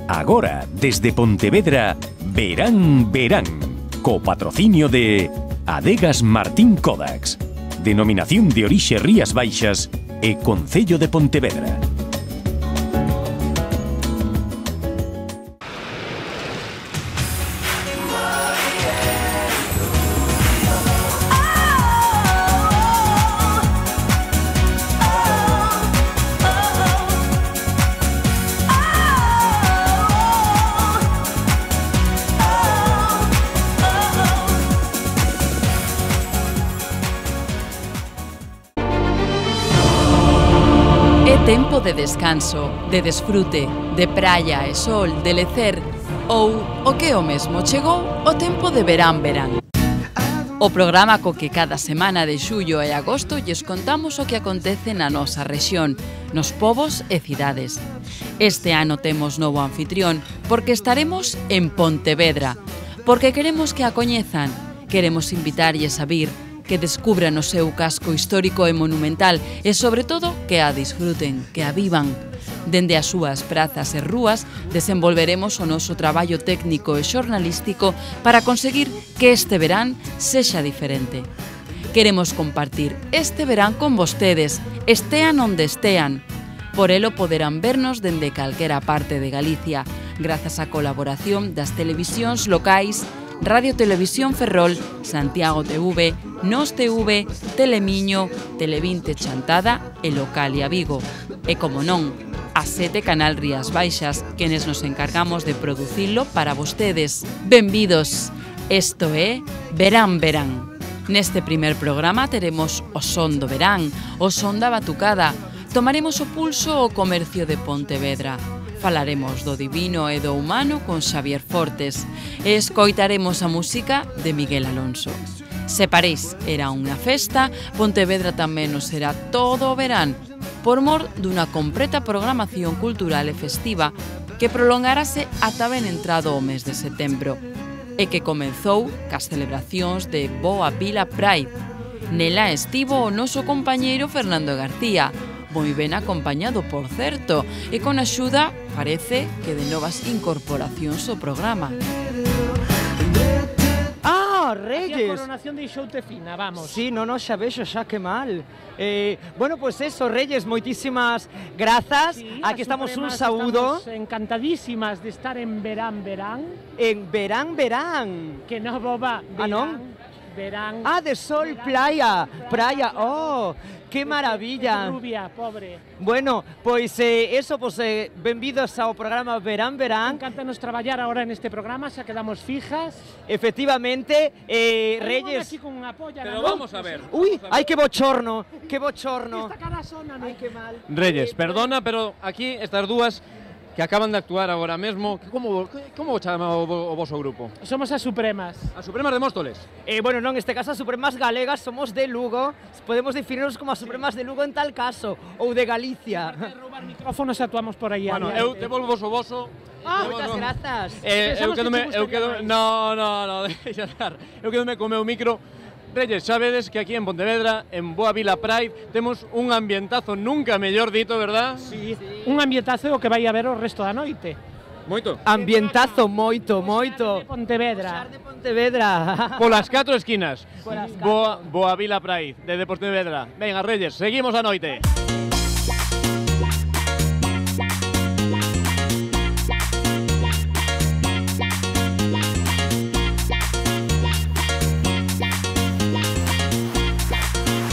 Agora, desde Pontevedra, Verán, Verán, co patrocinio de Adegas Martín Kodax, Denominación de Orixe Rías Baixas e Concello de Pontevedra. Tempo de descanso, de desfrute, de praia e sol, de lecer, ou, o que o mesmo chegou, o tempo de verán, verán. O programa co que cada semana de xullo e agosto lles contamos o que acontece na nosa rexión, nos povos e cidades. Este ano temos novo anfitrión, porque estaremos en Pontevedra, porque queremos que a coñezan, queremos invitarlles a vir, que descubran o seu casco histórico e monumental e, sobre todo, que a disfruten, que a vivan. Dende as súas prazas e rúas, desenvolveremos o noso traballo técnico e xornalístico para conseguir que este verán sexa diferente. Queremos compartir este verán con vostedes, estean onde estean. Por elo poderán vernos dende calquera parte de Galicia, grazas á colaboración das televisións locais Radio Televisión Ferrol, Santiago TV, Nos TV, Telemiño, Tele20 Chantada e Localia Vigo. E como non, a 7 Canal Rías Baixas, quenes nos encargamos de producilo para vostedes. Benvidos, isto é Verán, Verán. Neste primer programa teremos o son do verán, o son da batucada. Tomaremos o pulso ao comercio de Pontevedra. Falaremos do divino e do humano con Xavier Fortes e escoitaremos a música de Miguel Alonso. Se París era unha festa, Pontevedra tamén nos será todo o verán, por mor dunha completa programación cultural e festiva que prolongarase ata ben entrado o mes de setembro e que comezou cas celebracións de Boa Vila Pride. Nela estivo o noso compañeiro Fernando García, moi ben acompañado, por certo, e con axuda, parece, que de novas incorporacións ao programa. Reyes. Aquí a coronación deixoute fina, vamos. Sí, no, xa vexo, xa que mal. Bueno, pues eso, Reyes, moitísimas grazas. Sí, aquí estamos un saúdo. Estamos encantadísimas de estar en Verán, Verán. En Verán, Verán. Que no boba, Verán, non? Verán. Ah, de sol, verán, playa. Oh, que maravilla. Rubia, pobre. Bueno, pois eso, pois benvidos ao programa Verán, Verán. Encántanos traballar agora en este programa, xa quedamos fijas. Efectivamente, Reyes. Aquí con unha polla, pero ¿no? vamos a ver. Uy, ay, que bochorno, que bochorno. Esta cara sona, Ay, que mal. Reyes, perdona, pero aquí estas dúas que acaban de actuar agora mesmo, como chama o voso grupo? Somos as Supremas. As Supremas de Móstoles. Bueno, non, neste caso as Supremas Galegas somos de Lugo. Podemos definirnos como as Supremas de Lugo en tal caso, ou de Galicia. De roubar micrófonos actuamos por aí. Bueno, eu devolvo o voso. Moitas grazas. Eu quedome co meu micro. Reyes, xa vedes que aquí en Pontevedra, en Boa Vila Pride, temos un ambientazo nunca mellor dito, verdad? Sí, un ambientazo que vai a ver o resto da noite. Moito. Ambientazo moito. De Pontevedra. De Pontevedra. Polas 4 esquinas. Polas Boa Vila Pride, de Pontevedra. Venga, Reyes, seguimos a noite.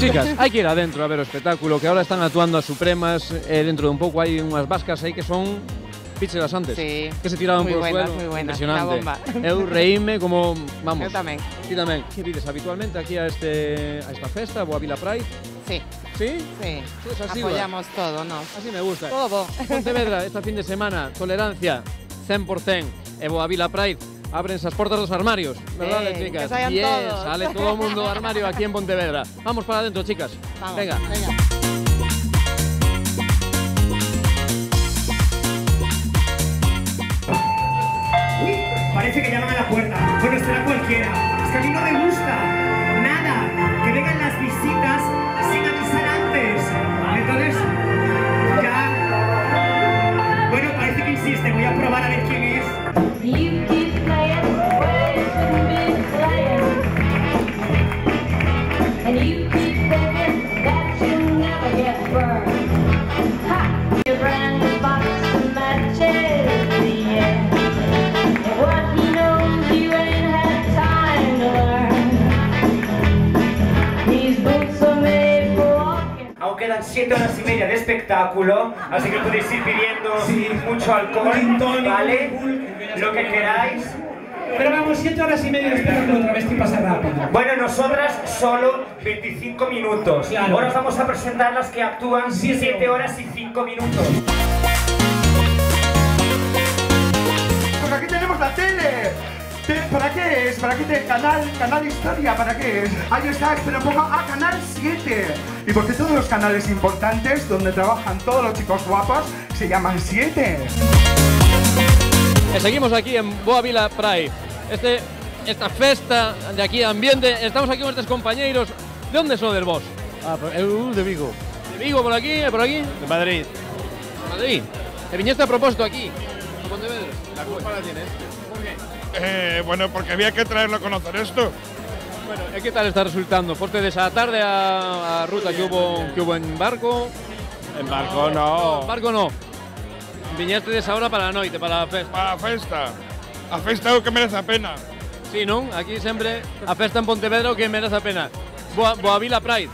Chicas, hai que ir adentro a ver o espectáculo, que ahora están actuando as Supremas, dentro de un pouco hai unhas vascas aí que son píxelas antes, sí, que se tiraron muy por o buenas, suelo, muy buenas, impresionante. la bomba. Eu reíme como, vamos. Eu tamén. Ti tamén. Que vides habitualmente aquí a esta festa, Boa Vila Pride? Sí. Sí? Sí, Pues así apoyamos todo, ¿no? Así me gusta. Todo. Pontevedra, esta fin de semana, tolerancia, 100%, e Boa Vila Pride, ábrense as portas dos armarios, verdad, chicas? Que saian yes, todos. Sale todo o mundo do armario aquí en Pontevedra. Vamos para adentro, chicas. Vamos. Venga. Uy, parece que llaman a la puerta. Bueno, será cualquiera. Es que a mí no me gusta nada que vengan las visitas sin avisar antes. Entonces, ya... Bueno, parece que insiste. Voy a probar a ver quedan 7 horas y media de espectáculo, así que podéis ir pidiendo mucho alcohol, ¿vale? Lo que queráis. Pero vamos, 7 horas y media de espectáculo otra vez, que pasa rápido. Bueno, nosotras solo 25 minutos. Claro. Ahora os vamos a presentar las que actúan 7 horas y 5 minutos. Pues aquí tenemos la tele. ¿Para qué es? ¿Para qué te canal Historia? ¿Para qué es? Ahí está, espera un poco. Ah, Canal 7. Y porque todos los canales importantes donde trabajan todos los chicos guapos se llaman 7. Seguimos aquí en Boa Vila Pride. Esta festa de aquí, ambiente. Estamos aquí con estos compañeros. ¿De dónde sodes vos? Eu de Vigo. ¿De Vigo, por aquí? ¿Por aquí? De Madrid. ¿De Madrid? ¿Te viñeste a propósito aquí? ¿A Pontevedra? La culpa la tienes. ¿Por qué? Bueno, porque había que traerlo a conocer esto. Bueno, ¿qué tal está resultando? ¿Foste de esa tarde a ruta que hubo en barco? En barco no. En barco no. Viñeste desa hora para a noite, para a festa. Para a festa. A festa é o que merece a pena. Sí, non? Aquí sempre a festa en Pontevedra o que merece a pena. Boa Vila Pride.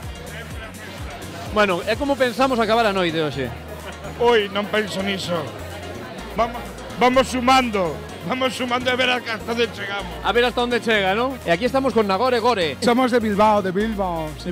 Bueno, é como pensamos acabar a noite hoxe. Ui, non penso niso. Vamos sumando a ver hasta onde chegamos. A ver hasta onde chega, non? E aquí estamos con Nagore Gore. Somos de Bilbao. De Bilbao, sí.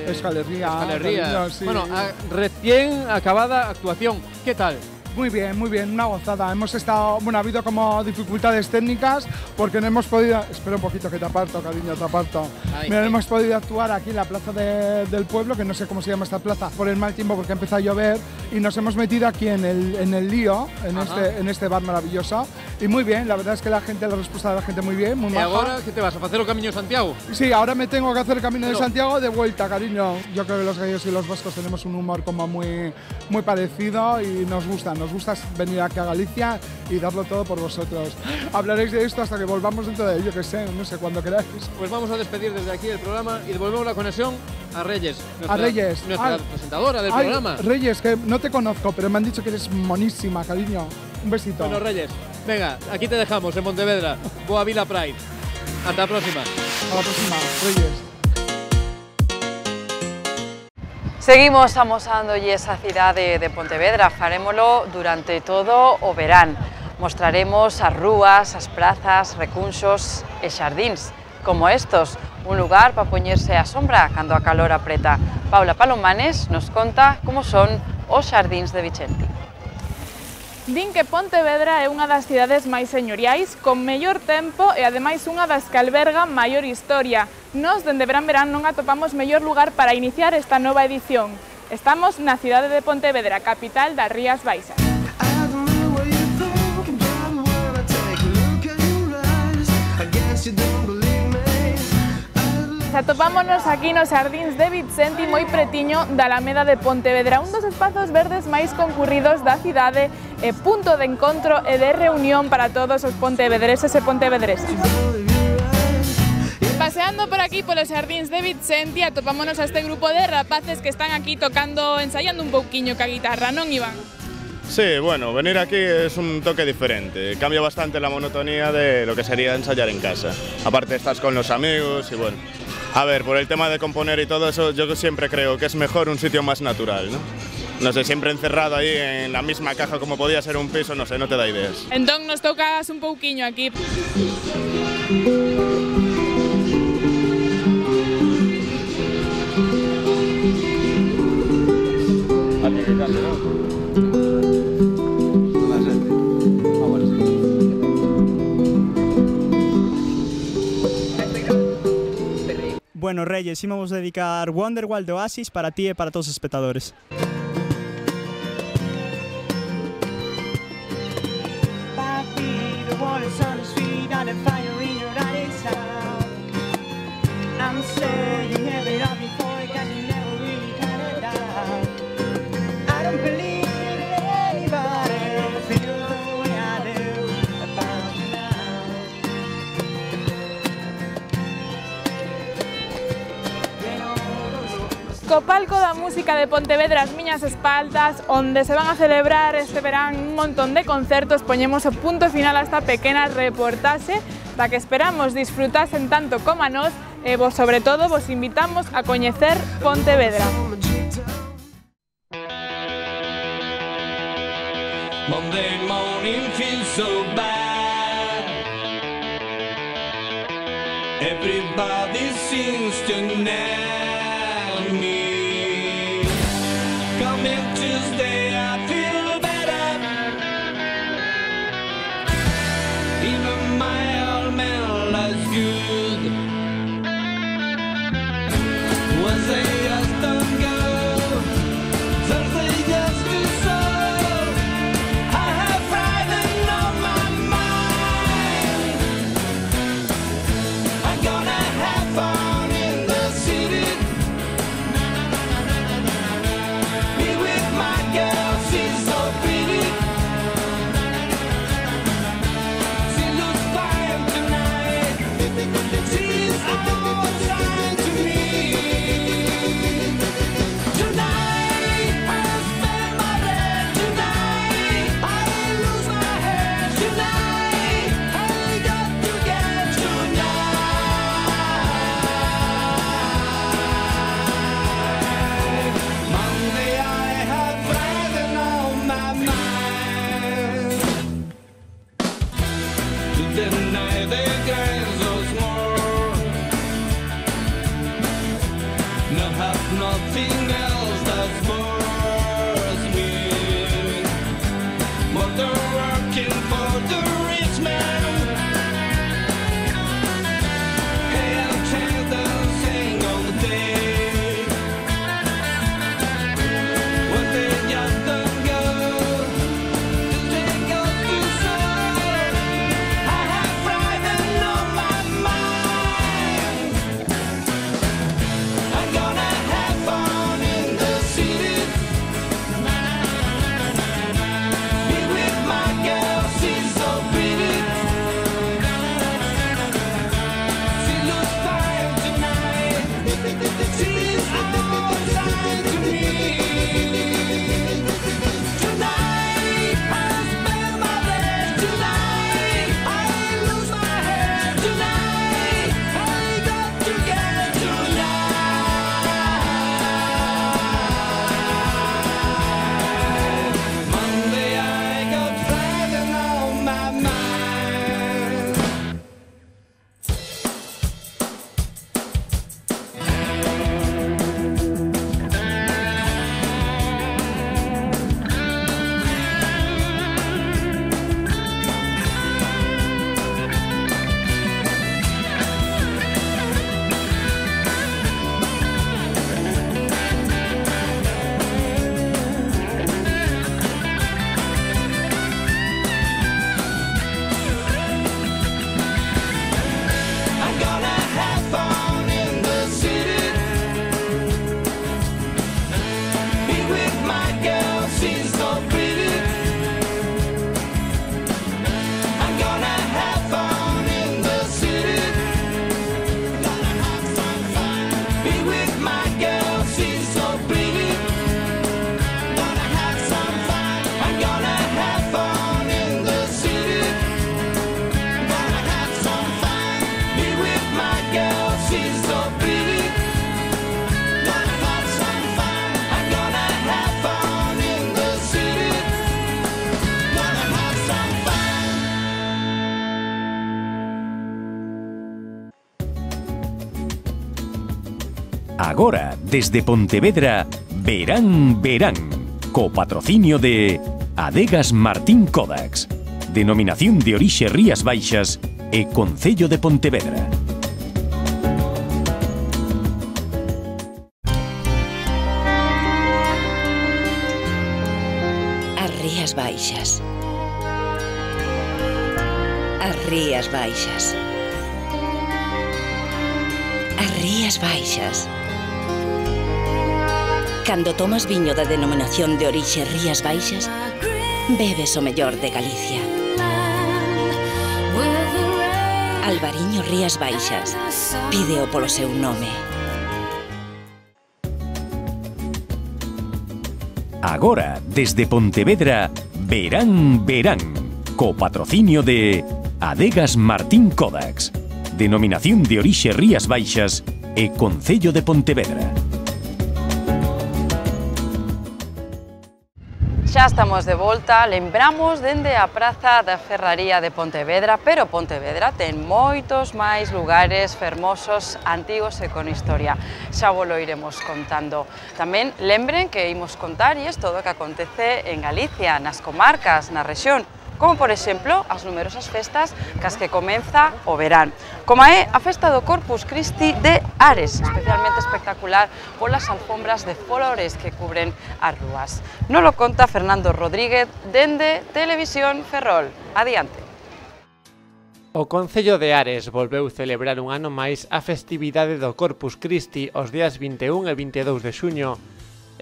Euskal Herria. Sí. Bueno, recién acabada actuación. ¿Qué tal? Muy bien, una gozada. Hemos estado, bueno, ha habido como dificultades técnicas porque no hemos podido, espera un poquito que te aparto, cariño, te aparto. No hemos podido actuar aquí en la plaza del pueblo, que no sé cómo se llama esta plaza, por el mal tiempo porque empezó a llover y nos hemos metido aquí en el lío, en este bar maravilloso. Y muy bien, la verdad es que la respuesta de la gente muy bien, muy maja. ¿Y ahora qué te vas a hacer el Camino de Santiago? Sí, ahora me tengo que hacer el Camino de Santiago de vuelta, cariño. Yo creo que los gallegos y los vascos tenemos un humor como muy parecido y nos gusta venir aquí a Galicia y darlo todo por vosotros. Hablaréis de esto hasta que volvamos dentro de, yo que sé, no sé, cuando queráis. Pues vamos a despedir desde aquí el programa y devolvemos la conexión a Reyes. Nuestra presentadora del programa. Reyes, que no te conozco, pero me han dicho que eres monísima, cariño. Un besito. Bueno, Reyes, venga, aquí te dejamos en Pontevedra. Boa Vila Pride. Hasta la próxima. Hasta la próxima, Reyes. Seguimos amosándolle esa cidade de Pontevedra, farémolo durante todo o verán. Mostraremos as rúas, as prazas, recunxos e xardíns, como estos, un lugar para poñerse á sombra cando a calor apreta. Paula Palomanes nos conta como son os xardíns de Vicente. Din que Pontevedra é unha das cidades máis señoriais, con mellor tempo e ademais unha das que alberga maior historia. Nos, dende Verán non atopamos mellor lugar para iniciar esta nova edición. Estamos na cidade de Pontevedra, capital das Rías Baixas. Atopámonos aquí nos xardíns de Vicente moi pretiño da Alameda de Pontevedra, un dos espazos verdes máis concurridos da cidade e punto de encontro e de reunión para todos os pontevedreses e pontevedresas. Paseando por aquí polos xardíns de Vicente atopámonos a este grupo de rapaces que están aquí tocando, ensaiando un pouquiño ca guitarra, non, Iván? Sí, bueno, venir aquí es un toque diferente, cambia bastante la monotonía de lo que sería ensayar en casa. Aparte estás con los amigos y bueno, a ver, por el tema de componer y todo eso, yo siempre creo que es mejor un sitio más natural, ¿no? No sé, siempre encerrado ahí en la misma caja como podía ser un piso, no sé, no te da ideas. Entón nos tocas un pouquiño aquí. Bueno, Reyes, íbamos a dedicar Wonderwall de Oasis para ti e para todos os espectadores. Co palco da música de Pontevedra as miñas espaldas, onde se van a celebrar este verán un montón de concertos, poñemos o punto final a esta pequena reportaxe da que esperamos disfrutasen tanto como a nós E vos, sobre todo, vos invitamos a coñecer Pontevedra. Monday morning feels so bad. Everybody seems to nail me. Coming Tuesday I feel better. Even my old man lies good. Wednesday just don't go. Thursday just too slow. Nothing else that bores me more than working for the rich man. Hey, I'm changed and sing all the day. When they just don't go, they go too slow. I have Friday on my mind. I'm gonna Agora, desde Pontevedra, Verán, Verán, co patrocinio de Adegas Martín Kodax, Denominación de Orixe Rías Baixas e Concello de Pontevedra. As Rías Baixas. As Rías Baixas. As Rías Baixas. Cando tomas viño da Denominación de Orixe Rías Baixas, bebes o mellor de Galicia. Albariño Rías Baixas. Pídeo polo seu nome. Agora, desde Pontevedra, Verán, Verán, co patrocinio de Adegas Martín Kodax, Denominación de orixe Rías Baixas e Concello de Pontevedra. Xa estamos de volta, lembramos dende a Praza da Ferraría de Pontevedra, pero Pontevedra ten moitos máis lugares fermosos, antigos e con historia. Xa volo iremos contando. Tamén lembren que imos contar todo o que acontece en Galicia, nas comarcas, na rexión, como por exemplo as numerosas festas cas que comeza o verán, como é a festa do Corpus Christi de Ares, especialmente espectacular polas alfombras de flores que cubren as rúas. Nolo conta Fernando Rodríguez dende Televisión Ferrol. Adiante. O Concello de Ares volveu celebrar un ano máis a festividade do Corpus Christi os días 21 e 22 de xuño.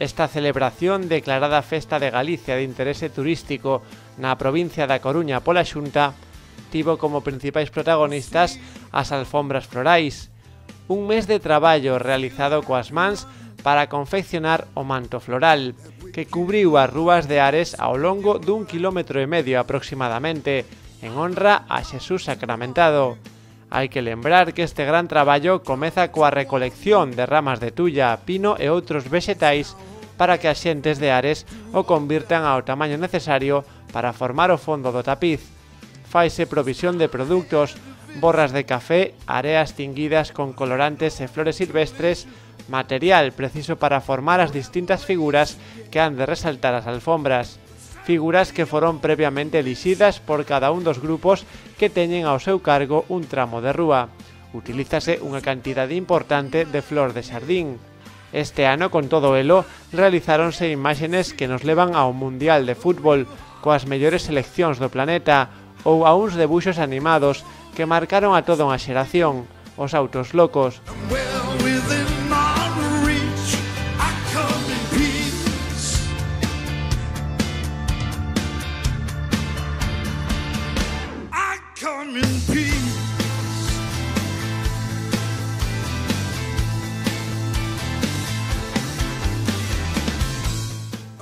Esta celebración, declarada Festa de Galicia de interese turístico na provincia da Coruña pola Xunta, tivo como principais protagonistas as alfombras florais, un mes de traballo realizado coas mans para confeccionar o manto floral, que cubriu as rúas de Ares ao longo dun 1,5 km aproximadamente, en honra a Xesús sacramentado. Hai que lembrar que este gran traballo comeza coa recolección de ramas de tulla, pino e outros vexetais para que as xentes de Ares o convirtan ao tamaño necesario para formar o fondo do tapiz. Faise provisión de produtos, borras de café, areas tinguidas con colorantes e flores silvestres, material preciso para formar as distintas figuras que han de resaltar as alfombras. Figuras que foron previamente elixidas por cada un dos grupos que teñen ao seu cargo un tramo de rúa. Utilízase unha cantidade importante de flor de xardín. Este ano, con todo elo, realizáronse imaxes que nos levan ao Mundial de Fútbol, coas mellores seleccións do planeta, ou a uns debuxos animados que marcaron a toda unha xeración, os autos locos.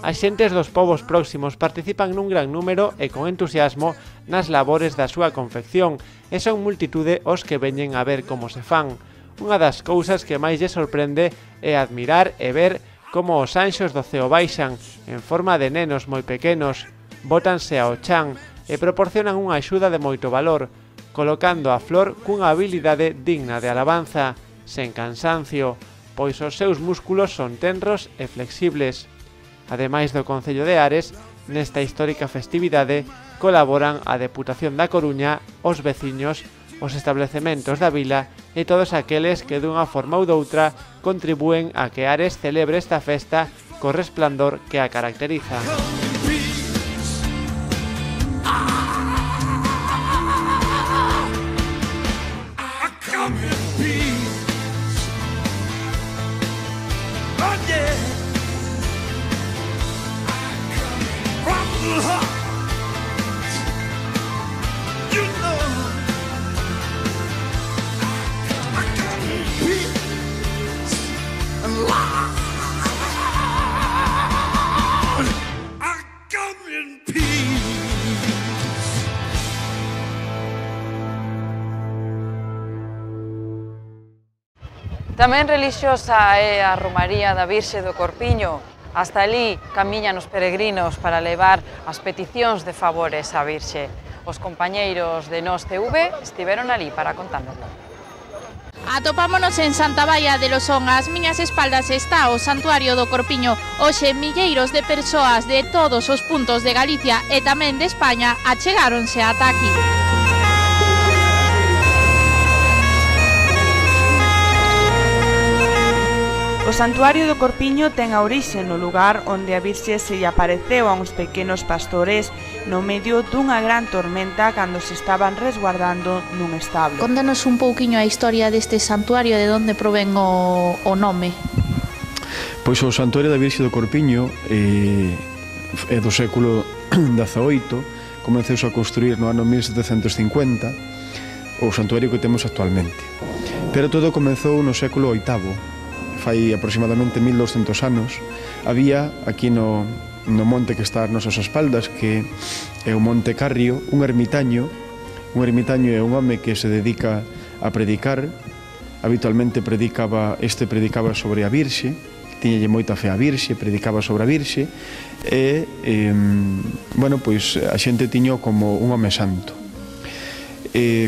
As xentes dos povos próximos participan nun gran número e con entusiasmo nas labores da súa confección e son multitude os que veñen a ver como se fan. Unha das cousas que máis lle sorprende é admirar e ver como os anxos do ceo baixan en forma de nenos moi pequenos, bótanse ao chan e proporcionan unha axuda de moito valor, colocando a flor cunha habilidade digna de alabanza, sen cansancio, pois os seus músculos son tenros e flexibles. Ademais do Concello de Ares, nesta histórica festividade colaboran a Deputación da Coruña, os veciños, os establecementos da vila e todos aqueles que dunha forma ou doutra contribúen a que Ares celebre esta festa co resplandor que a caracteriza. Tamén relixiosa é a Romaría da Virxe do Corpiño. Hasta alí camiñan os peregrinos para levar as peticións de favores á Virxe. Os compañeiros de Nós TV estiveron alí para contándolo. Atopámonos en Santa Baia de Losón. Ás miñas espaldas está o Santuario do Corpiño. Hoxe milleiros de persoas de todos os puntos de Galicia e tamén de España achegáronse ata aquí. O Santuario do Corpiño ten a orixe no lugar onde a Virxe se lle apareceu a uns pequenos pastores no medio dunha gran tormenta cando se estaban resguardando nun establo. Contanos un pouquiño a historia deste santuario, de onde provén o nome. Pois o Santuario da Virxe do Corpiño é do século XVIII, comenceuse a construir no ano 1750 o santuario que temos actualmente. Pero todo comezou no século VIII. Fai aproximadamente 1200 anos, había aquí no monte que está ás nosas espaldas, que é o Monte Carrio, un ermitaño é un home que se dedica a predicar. Habitualmente predicaba sobre a Virxe, tiñalle moita fe a Virxe, predicaba sobre a Virxe, e, bueno, pois a xente tiño como un home santo.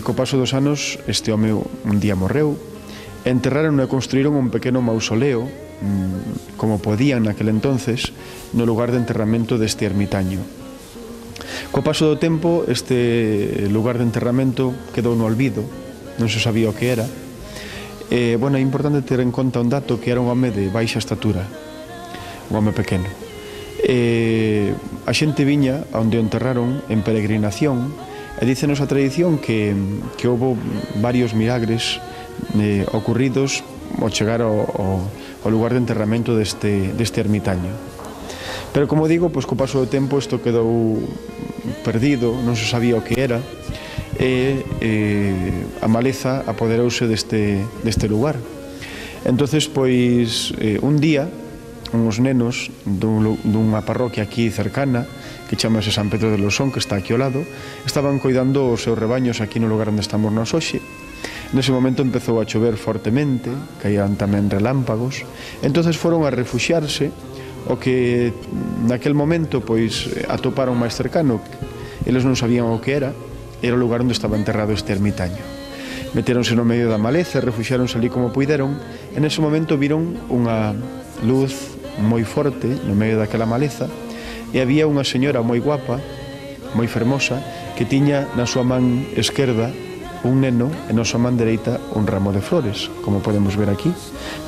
Co paso dos anos, este home un día morreu, enterraron e construíron un pequeno mausoleo, como podían naquele entonces, no lugar de enterramento deste ermitaño. Co paso do tempo, este lugar de enterramento quedou no olvido, non se sabía o que era. Bueno, é importante ter en conta un dato, que era un home de baixa estatura, un home pequeno. A xente viña onde o enterraron en peregrinación, e dícenos a tradición que houve varios milagres ocurridos ao chegar ao lugar de enterramento deste ermitaño. Pero, como digo, co paso do tempo isto quedou perdido, non se sabía o que era, e a maleza apoderouse deste lugar. Entonces, pois, un día, uns nenos dunha parroquia aquí cercana, que chamase San Pedro de Losón, que está aquí ao lado, estaban coidando os seus rebaños aquí no lugar onde estamos nós hoxe. Nese momento empezou a chover fortemente, caían tamén relámpagos, entonces foron a refuxiarse o que naquel momento pois atoparon máis cercano. Eles non sabían o que era o lugar onde estaba enterrado este ermitaño. Meteronse no medio da maleza, refuxiaronse ali como puideron, e nese momento viron unha luz moi forte no medio daquela maleza, e había unha señora moi guapa, moi fermosa, que tiña na súa man esquerda un neno e na súa man dereita un ramo de flores, como podemos ver aquí.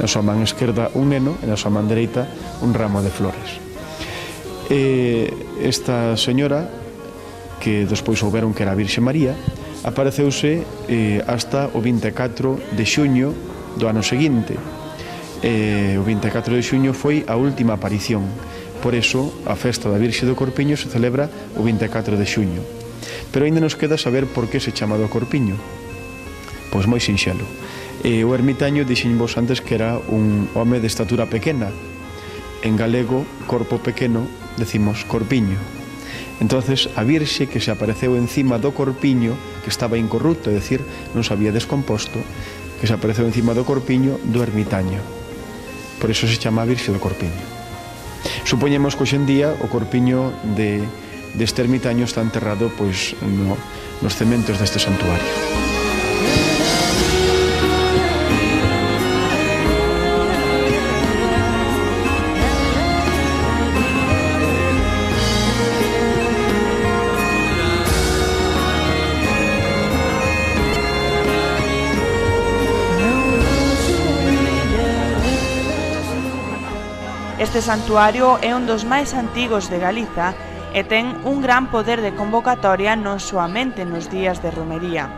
Na súa man esquerda un neno e na súa man dereita un ramo de flores. Esta señora, que despois souberon que era a Virxe María, apareceuse hasta o 24 de xuño do ano seguinte. O 24 de xuño foi a última aparición. Por eso, a festa da Virxe do Corpiño se celebra o 24 de xuño. Pero ainda nos queda saber por que se chama do Corpiño. Pois moi sinxelo. O ermitaño, dixenvos antes que era un home de estatura pequena. En galego, corpo pequeno, decimos corpiño. Entonces, a Virxe que se apareceu encima do corpiño, que estaba incorrupto, é dicir, non se había descomposto, que se apareceu encima do corpiño do ermitaño. Por iso se chama a Virxe do Corpiño. Supoñemos que hoxe en día o corpiño deste ermitaño está enterrado pois nos cementos deste santuario. Este santuario é un dos máis antigos de Galiza e ten un gran poder de convocatoria non soamente nos días de romería.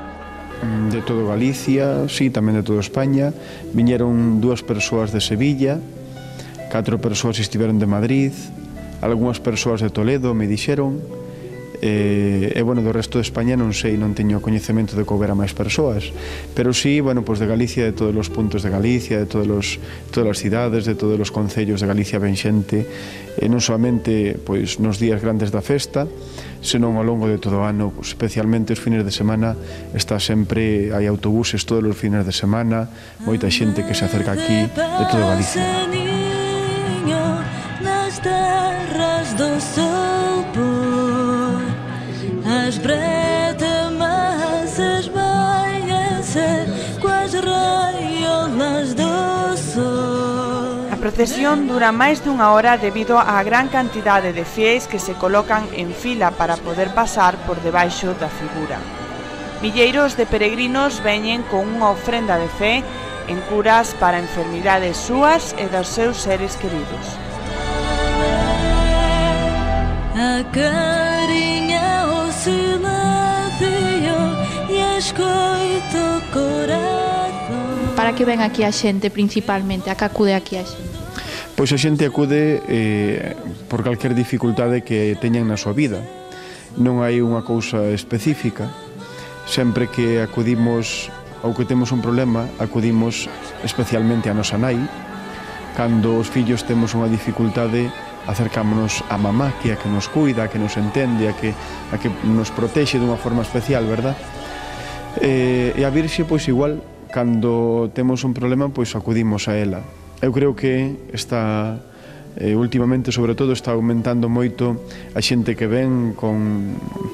De todo Galicia, sí, tamén de toda España. Viñeron 2 persoas de Sevilla, 4 persoas estiveron de Madrid, algunhas persoas de Toledo me dixeron, e, bueno, do resto de España non sei, non teño coñecemento de que houbera máis persoas, pero sí, bueno, pois de Galicia, de todos os puntos de Galicia, de todas as cidades, de todos os concellos de Galicia ven xente, non solamente pois nos días grandes da festa, senón ao longo de todo o ano, especialmente os fines de semana, está sempre, hai autobuses todos os fines de semana, moita xente que se acerca aquí de todo Galicia. Nas terras do sol pôr, as bretamasas banham-se coas raiolas do sol. A procesión dura máis dunha hora debido á gran cantidade de fiéis que se colocan en fila para poder pasar por debaixo da figura. Milleiros de peregrinos veñen con unha ofrenda de fe en curas para enfermidades súas e dos seus seres queridos. Acarinha o silencio e escoita o corazón. Para que ven aquí a xente principalmente? A que acude aquí a xente? Pois a xente acude por calquer dificultade que teñan na súa vida. Non hai unha cousa específica. Sempre que acudimos ou que temos un problema, acudimos especialmente a nosa nai. Cando os fillos temos unha dificultade, acercámonos a mamá, que é a que nos cuida, a que nos entende, a que nos protexe dunha forma especial, verdad? E a Virxe, pois igual, cando temos un problema, pois acudimos a ela. Eu creo que está últimamente, sobre todo, está aumentando moito a xente que ven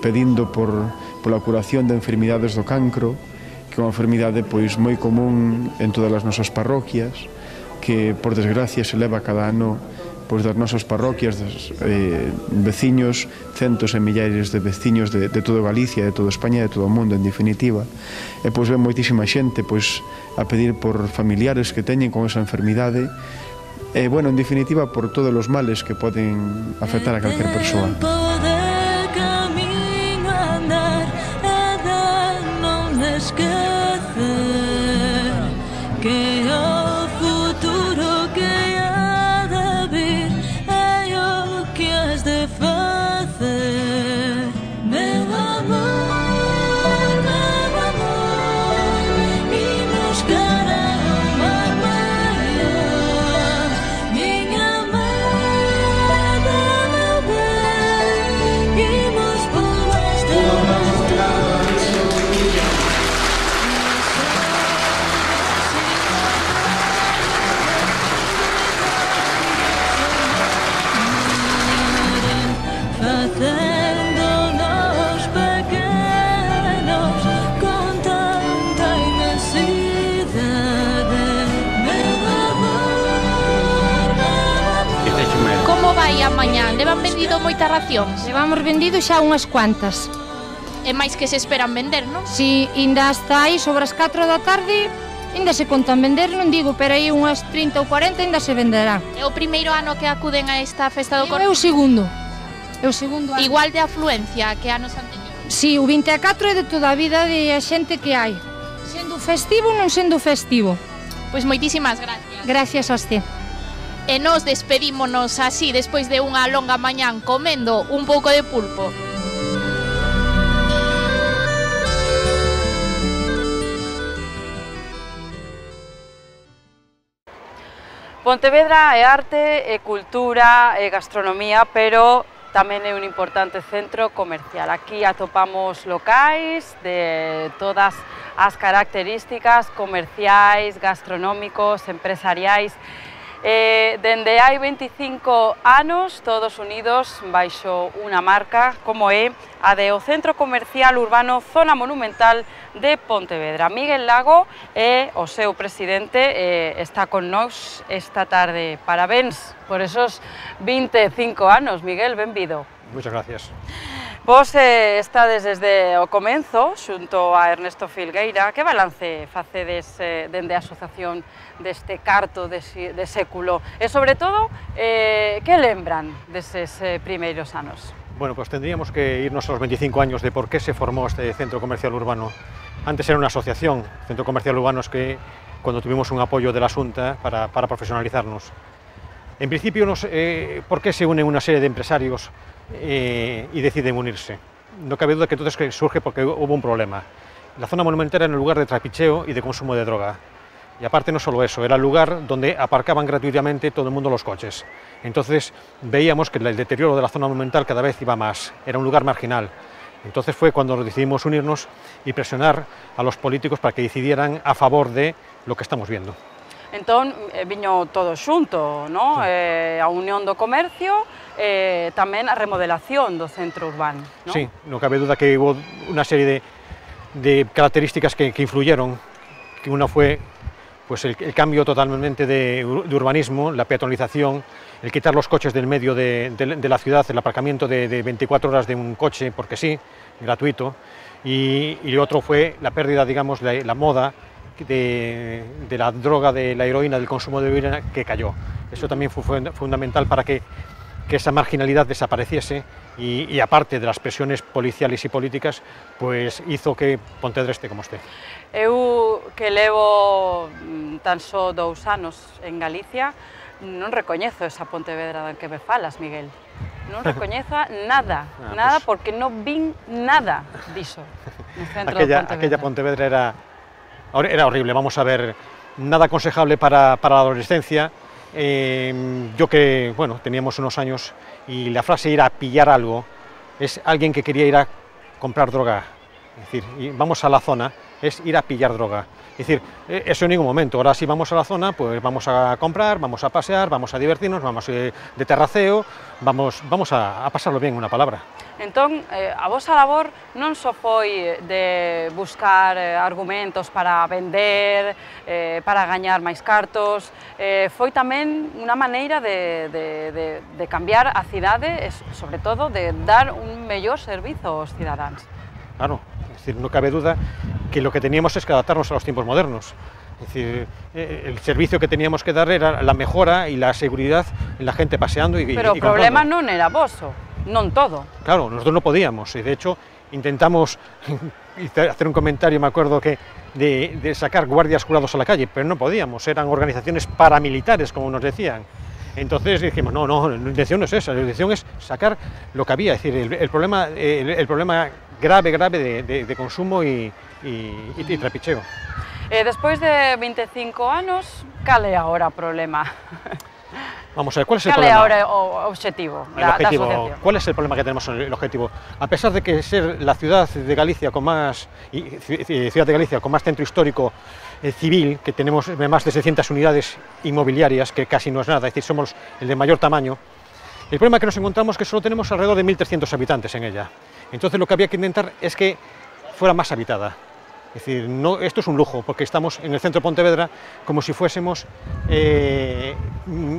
pedindo pola curación de enfermidades do cancro, que é unha enfermidade pois moi común en todas as nosas parroquias, que por desgracia se leva cada ano pois das nosas parroquias, dos veciños, centos e millares de veciños de toda Galicia, de toda España, de todo o mundo, en definitiva. E pois ven moitísima xente pois a pedir por familiares que teñen con esa enfermidade, e, bueno, en definitiva, por todos os males que poden afectar a calquer persoa. Mañán, levan vendido moita ración? Levamos vendido xa unhas cuantas. É máis que se esperan vender, non? Si, ainda hasta aí sobre as 4 da tarde ainda se contan vender, non digo, pero aí unhas 30 ou 40 ainda se venderán. É o primeiro ano que acuden a esta festa do Corpiño? É o segundo. É o segundo ano. Igual de afluencia que anos anteriores? Si, o 24 é de toda a vida de a xente que hai. Sendo festivo ou non sendo festivo. Pois moitísimas gracias. Gracias a usted. E nos despedímonos así despois de unha longa mañán comendo un pouco de pulpo. Pontevedra é arte, é cultura, é gastronomía, pero tamén é un importante centro comercial. Aquí atopamos locais de todas as características comerciais, gastronómicos, empresariais. Dende hai 25 anos, todos unidos baixo unha marca como é a de o Centro Comercial Urbano Zona Monumental de Pontevedra. Miguel Lago é o seu presidente, está con nós esta tarde. Parabéns por esos 25 anos, Miguel, benvido. Muchas gracias. Vos estades desde o comenzo xunto a Ernesto Filgueira. Que balance facedes dende a asociación deste carto de século? E, sobre todo, que lembran deses primeiros anos? Bueno, pues tendríamos que irnos a los 25 años de por qué se formó este Centro Comercial Urbano. Antes era una asociación, Centro Comercial Urbano, es que cuando tuvimos un apoyo de la Xunta para profesionalizarnos. En principio, ¿por qué se unen una serie de empresarios y deciden unirse? No cabe duda que entonces surge porque hubo un problema. La zona monumental era un lugar de trapicheo y de consumo de droga. Y aparte no solo eso, era el lugar donde aparcaban gratuitamente todo el mundo los coches. Entonces veíamos que el deterioro de la zona monumental cada vez iba más, era un lugar marginal. Entonces fue cuando decidimos unirnos y presionar a los políticos para que decidieran a favor de lo que estamos viendo. Entón, viño todo xunto, non? A unión do comercio, tamén a remodelación do centro urbano, non? Sí, no cabe duda que hubo una serie de características que influyeron, que una fue pues el cambio totalmente de urbanismo, la peatonalización, el quitar los coches del medio de la ciudad, el aparcamiento de 24 horas de un coche, porque sí, gratuito, y otro fue la pérdida, digamos, la moda de la droga, de la heroína, del consumo de heroína que cayó. Eso también fue fundamental para que esa marginalidad desapareciese y aparte de las presiones policiales y políticas, pues hizo que Pontevedra esté como esté. Eu que levo tan só 2 anos en Galicia, non recoñezo esa Pontevedra da que me falas, Miguel. Non recoñezo nada, nada, porque non vin nada diso no centro de Pontevedra. Aquella Pontevedra era horrible, vamos a ver, nada aconsejable para la adolescencia. Yo que, bueno, teníamos unos años y la frase ir a pillar algo es alguien que quería ir a comprar droga. Es decir, vamos a la zona es ir a pillar droga. Es decir, eso en ningún momento. Ahora si vamos a la zona, pues vamos a comprar, vamos a pasear, vamos a divertirnos, vamos de terraceo, vamos a pasarlo bien, una palabra. Entón, a vosa labor non só foi de buscar argumentos para vender, para gañar máis cartos, foi tamén unha maneira de cambiar a cidade e, sobre todo, de dar un mellor servizo aos cidadáns. Claro, es decir, no cabe duda que lo que teníamos es que adaptarnos a los tiempos modernos. Es decir, el servicio que teníamos que dar era la mejora y la seguridad en la gente paseando y Pero o problema non era voso, non todo. Claro, nosotros no podíamos y de hecho intentamos hacer un comentario, me acuerdo que de sacar guardias jurados a la calle, pero no podíamos, eran organizaciones paramilitares, como nos decían. Entonces dijimos, no, la intención no es esa, la intención es sacar lo que había, es decir, el problema grave de consumo y trapicheo. Despois de 25 anos, cal é agora o problema? Vamos a ver, ¿cuál es el cal problema? é agora o objetivo da asociación? ¿Cuál es el problema que tenemos en el objetivo? A pesar de que ser la ciudad de Galicia con más centro histórico civil, que tenemos más de 600 unidades inmobiliarias, que casi no es nada, es decir, somos el de mayor tamaño, el problema que nos encontramos es que solo tenemos alrededor de 1.300 habitantes en ella. Entonces lo que había que intentar es que fuera más habitada. Es decir, no, esto es un lujo, porque estamos en el centro de Pontevedra como si fuésemos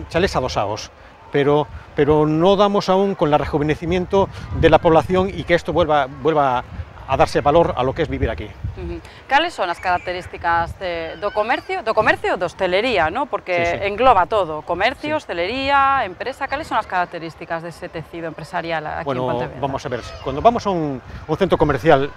chalés adosados, pero no damos aún con el rejuvenecimiento de la población y que esto vuelva a darse valor a lo que es vivir aquí. Cales son as características do comercio e da hostelería, ¿no? Porque Sí. engloba todo, comercio, hostelería, empresa. Cales son as características dese tecido empresarial aquí en Pontevedra? Vamos a ver, cuando vamos a un centro comercial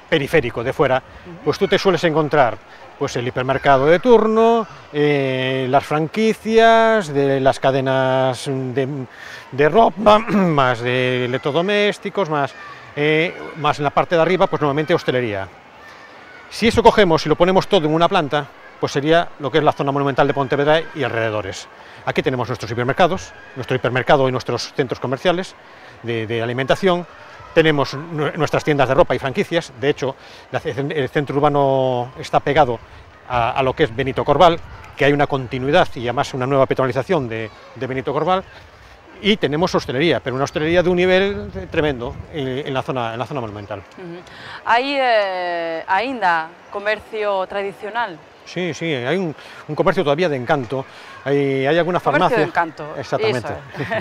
periférico de fuera, pues tú te sueles encontrar pues el hipermercado de turno, las franquicias, de las cadenas de ropa, más de electrodomésticos, más en la parte de arriba, pues normalmente hostelería. Si eso cogemos y lo ponemos todo en una planta, pues sería lo que es la zona monumental de Pontevedra y alrededores. Aquí tenemos nuestros hipermercados, nuestro hipermercado y nuestros centros comerciales de alimentación. Tenemos nuestras tiendas de ropa y franquicias. De hecho, el centro urbano está pegado a lo que es Benito Corval, que hay una continuidad y además una nueva peatonalización de Benito Corval. Y tenemos hostelería, pero una hostelería de un nivel tremendo en la zona monumental. Hai aínda comercio tradicional? Sí, hay un comercio todavía de encanto. Hay alguna farmacia. Comercio de encanto. Exactamente. Eso.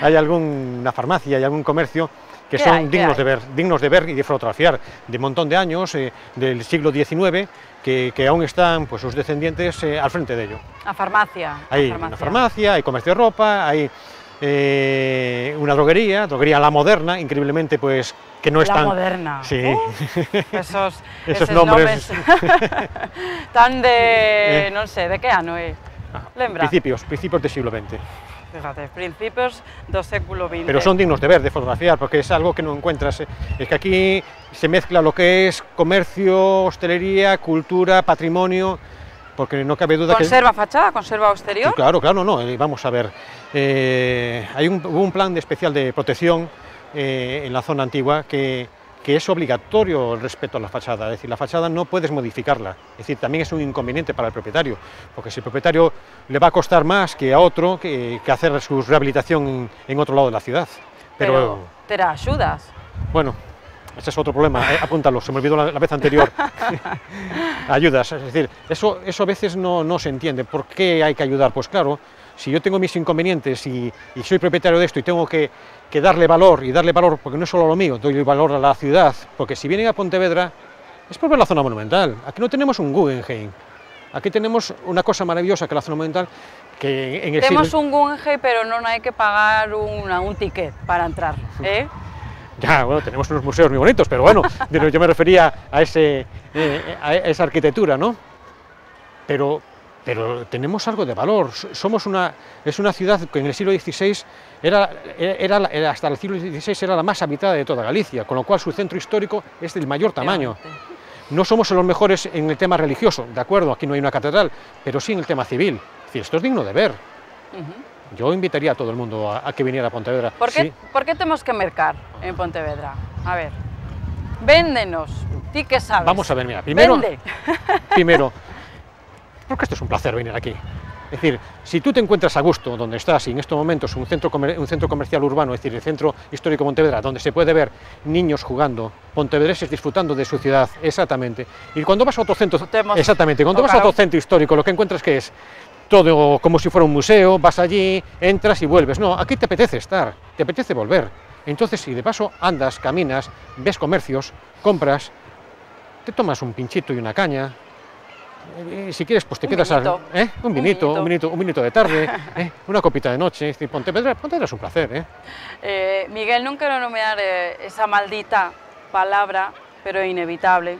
Hay alguna farmacia y algún comercio que son dignos de ver y de fotografiar, de un montón de años, del siglo XIX, que aún están pues, sus descendientes al frente de ello. A farmacia. Hay una farmacia, hay comercio de ropa, hay una droguería La Moderna, increíblemente pues que no están... La Moderna. Sí. Esos nombres tan de... non sei, de que ano é? Lembra? Principios del siglo XX. Fíjate, principios do século XX. Pero son dignos de ver, de fotografiar, porque es algo que no encuentras. Es que aquí se mezcla lo que es comercio, hostelería, cultura, patrimonio, porque no cabe duda ¿Conserva fachada? ¿Conserva exterior? Sí, claro, no, vamos a ver. Hubo un plan especial de protección en la zona antigua que es obligatorio el respeto a la fachada, es decir, la fachada no puedes modificarla, es decir, también es un inconveniente para el propietario, porque si el propietario le va a costar más que a otro que hacer su rehabilitación en otro lado de la ciudad. Pero terá axudas. Bueno, ese es otro problema, apúntalo, se me olvidó la vez anterior. Ayudas, es decir, eso a veces no se entiende. ¿Por qué hay que ayudar? Pues claro, si yo tengo mis inconvenientes y soy propietario de esto y tengo que darle valor, porque no es solo lo mío, doy valor a la ciudad, porque si vienen a Pontevedra es por ver la zona monumental. Aquí no tenemos un Guggenheim, aquí tenemos una cosa maravillosa que es la zona monumental, que en el Temos un Guggenheim, pero non hai que pagar un ticket para entrar, ¿eh? Ya, bueno, tenemos unos museos muy bonitos, pero bueno, yo me refería a esa arquitectura, ¿no? Pero tenemos algo de valor. Es una ciudad que en el siglo XVI hasta el siglo XVI era la más habitada de toda Galicia, con lo cual su centro histórico es del mayor tamaño. No somos los mejores en el tema religioso, de acuerdo, aquí no hay una catedral, pero sí en el tema civil. Es decir, esto es digno de ver. Yo invitaría a todo el mundo a que viniera a Pontevedra. ¿Por qué tenemos que mercar en Pontevedra? A ver. Véndenos. Ti que sabes. Vamos a ver, mira, primero... Vende. Primero, porque esto es un placer venir aquí. Es decir, si tú te encuentras a gusto donde estás, y en estos momentos un centro comercial urbano, es decir, el centro histórico de Pontevedra, donde se puede ver niños jugando, pontevedreses disfrutando de su ciudad, exactamente. Y cuando vas a otro centro, exactamente, cuando vas a otro centro histórico, lo que encuentras que es todo como si fuera un museo, vas allí, entras y vuelves. No, aquí te apetece estar, te apetece volver. Entonces, si de paso andas, caminas, ves comercios, compras, te tomas un pinchito y una caña. Si quieres, pues te quedas un vinito de tarde, una copita de noche. Es decir, Pontevedra es un placer. Miguel, non quero nomear esa maldita palabra, pero é inevitable,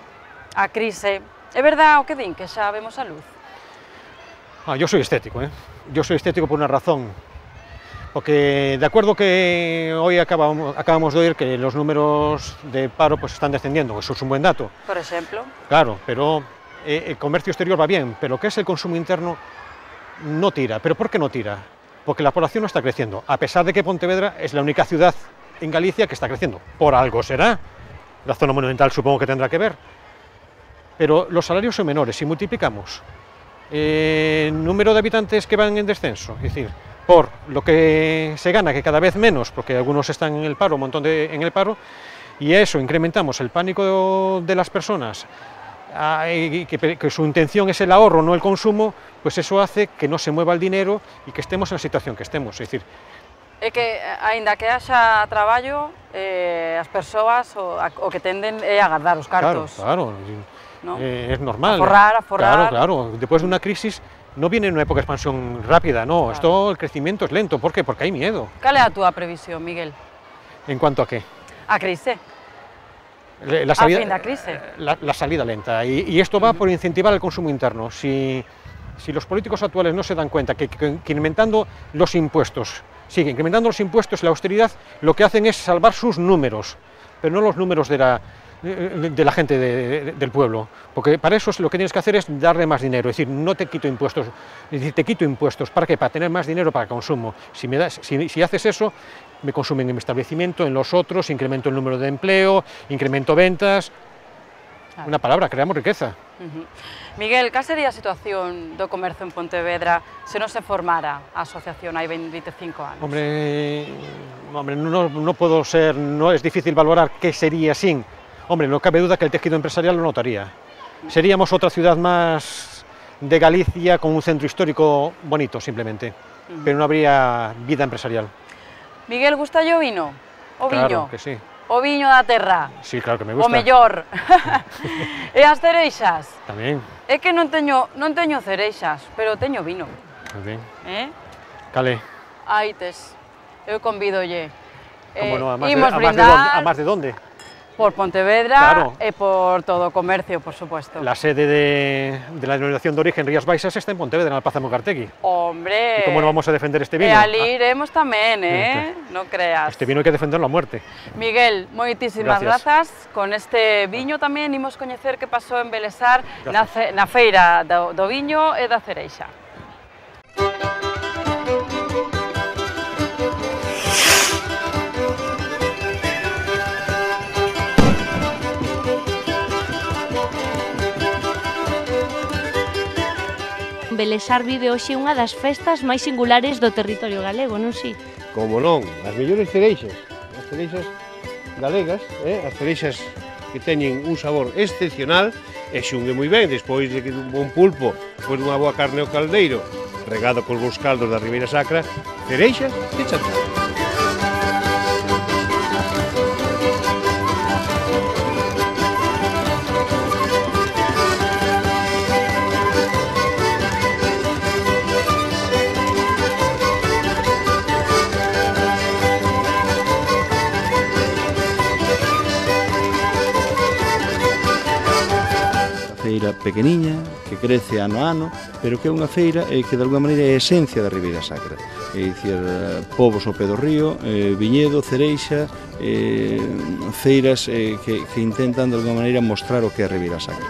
a crise. É verdad o que din, que xa vemos a luz? Yo soy estético, Yo soy estético por una razón. Porque de acuerdo que hoy acabamos de oír que los números de paro pues están descendiendo, eso es un buen dato. Por ejemplo. Claro, pero el comercio exterior va bien, pero lo que es el consumo interno no tira. ¿Pero por qué no tira? Porque la población no está creciendo, a pesar de que Pontevedra es la única ciudad en Galicia que está creciendo. Por algo será. La zona monumental supongo que tendrá que ver. Pero los salarios son menores. Si multiplicamos el número de habitantes que van en descenso, es decir, por lo que se gana, que cada vez menos, porque algunos están en el paro, un montón en el paro, y a eso incrementamos el pánico de las personas, que su intención es el ahorro, no el consumo, pues eso hace que no se mueva el dinero y que estemos en la situación que estemos. Es decir, é que, aínda que haxa traballo, as persoas o que tenden é a agardar os cartos. Claro, ¿no? Es normal. A forrar. Claro. Después de una crisis no viene una época de expansión rápida, no. Esto, el crecimiento es lento. ¿Por qué? Porque hay miedo. Cal é a túa previsión, Miguel? ¿En cuanto a qué? A crise. La salida, a fin da crise. La salida lenta. Y esto va por incentivar el consumo interno. Si los políticos actuales no se dan cuenta que incrementando los impuestos, incrementando los impuestos y la austeridad, lo que hacen es salvar sus números, pero no los números de la gente del pueblo, porque para eso lo que tienes que hacer es darle más dinero, es decir, no te quito impuestos, es decir, te quito impuestos, ¿para qué? Para tener más dinero para el consumo. Si haces eso, me consumen en mi establecimiento, en los otros, incremento el número de empleo, incremento ventas, una palabra, creamos riqueza. Miguel, cal sería a situación do comercio en Pontevedra se non se formara a asociación hai 25 anos? Hombre, no puedo ser, no es difícil valorar qué sería sin. Hombre, no cabe duda que el tejido empresarial lo notaría. Seríamos otra ciudad más de Galicia con un centro histórico bonito, simplemente, pero no habría vida empresarial. Miguel, gusta o vino? O viño? Claro que sí. O viño da terra? Sí, claro que me gusta. O mellor. E as cereixas? Tamén. É que non teño cereixas, pero teño vino. Tamén. Cale? Aí tes. Eu convídolle. Como no, a más de dónde? Por Pontevedra e por todo o comercio, por supuesto. La sede de la denominación de origen Rías Baixas está en Pontevedra, en la Plaza Mogartegui. Hombre! ¿Y cómo no vamos a defender este vino? E ali iremos tamén, non creas. Este vino hai que defenderlo a muerte. Miguel, moitísimas grazas. Con este viño tamén imos coñecer que pasou en Belesar na feira do viño e da cereixa. Belesar vive hoxe unha das festas máis singulares do territorio galego, non si? Como non, as mellores cereixas galegas, as cereixas que teñen un sabor excepcional e xungue moi ben, despois de un bon pulpo, despois dunha boa carne ao caldeiro, regado cos bons caldos da Ribeira Sacra, cereixas e chantar. Feira pequeniña, que crece ano a ano, pero que é unha feira que de alguma maneira é a esencia da Ribeira Sacra. É dicir, povos ao pé do río, viñedo, cereixa, feiras que intentan de alguma maneira mostrar o que é a Ribeira Sacra.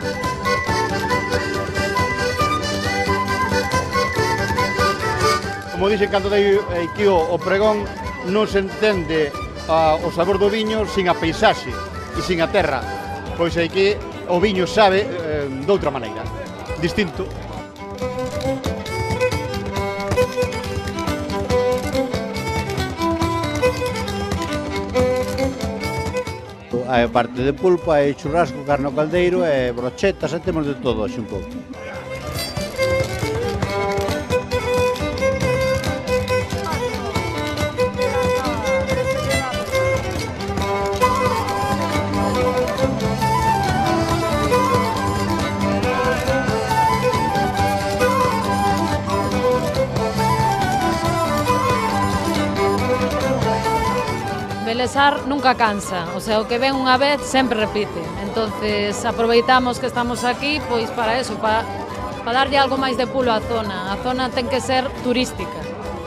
Como dixen cando dei aquí o pregón, non se entende o sabor do viño sin a paisaxe e sin a terra. pois aquí o viño sabe de outra maneira, distinto. Hai parte de pulpo, hai churrasco, carne ao caldeiro, e brochetas, e temos de todo hoxe un pouco. Belesar nunca cansa, o sea, o que ven unha vez sempre repite. Entonces aproveitamos que estamos aquí pois para eso, para darlle algo máis de pulo á zona. A zona ten que ser turística.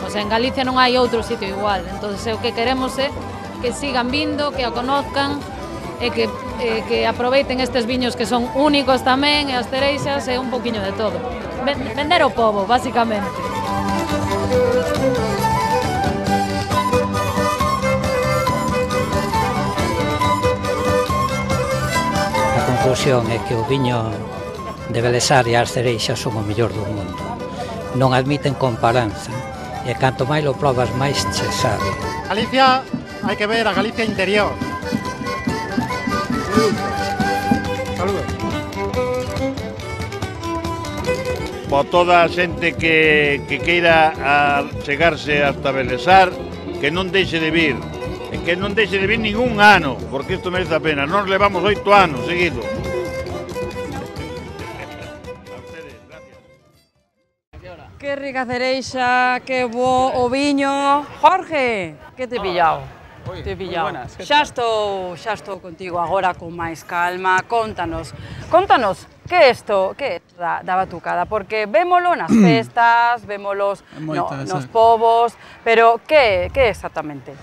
O sea, en Galicia non hai outro sitio igual. Entonces o que queremos é que sigan vindo, que a conozcan e que aproveiten estes viños que son únicos tamén, e as cereixas e un poquinho de todo. Vender o pobo, basicamente. A conclusión é que o viño de Belesar e as cereixas son o mellor do mundo. Non admiten comparanza, e canto máis lo probas máis che sabe. Galicia, hai que ver a Galicia interior. Saludos. Por toda a xente que queira chegarse hasta Belesar, que non deixe de vir. E que non deixe de vir ningún ano, porque isto merece a pena. Nos levamos 8 anos seguidos. Que rica cereixa, que bo o viño. Jorge, que te he pillado? Te he pillado. Xa estou contigo agora con máis calma. Contanos, que é isto da batucada? Porque vémolo nas festas, vémolos nos povos, pero que exactamente?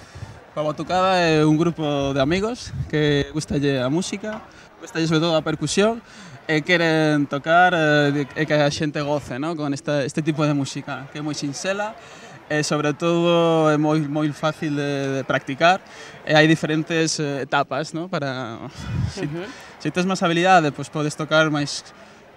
A batucada é un grupo de amigos que gustalle a música, gustalle sobre todo a percusión e queren tocar e que a xente goce, ¿no? Con este tipo de música, que é moi sinxela e sobre todo é moi fácil de practicar e hai diferentes etapas, ¿no? Para se tes máis habilidade, pois podes tocar máis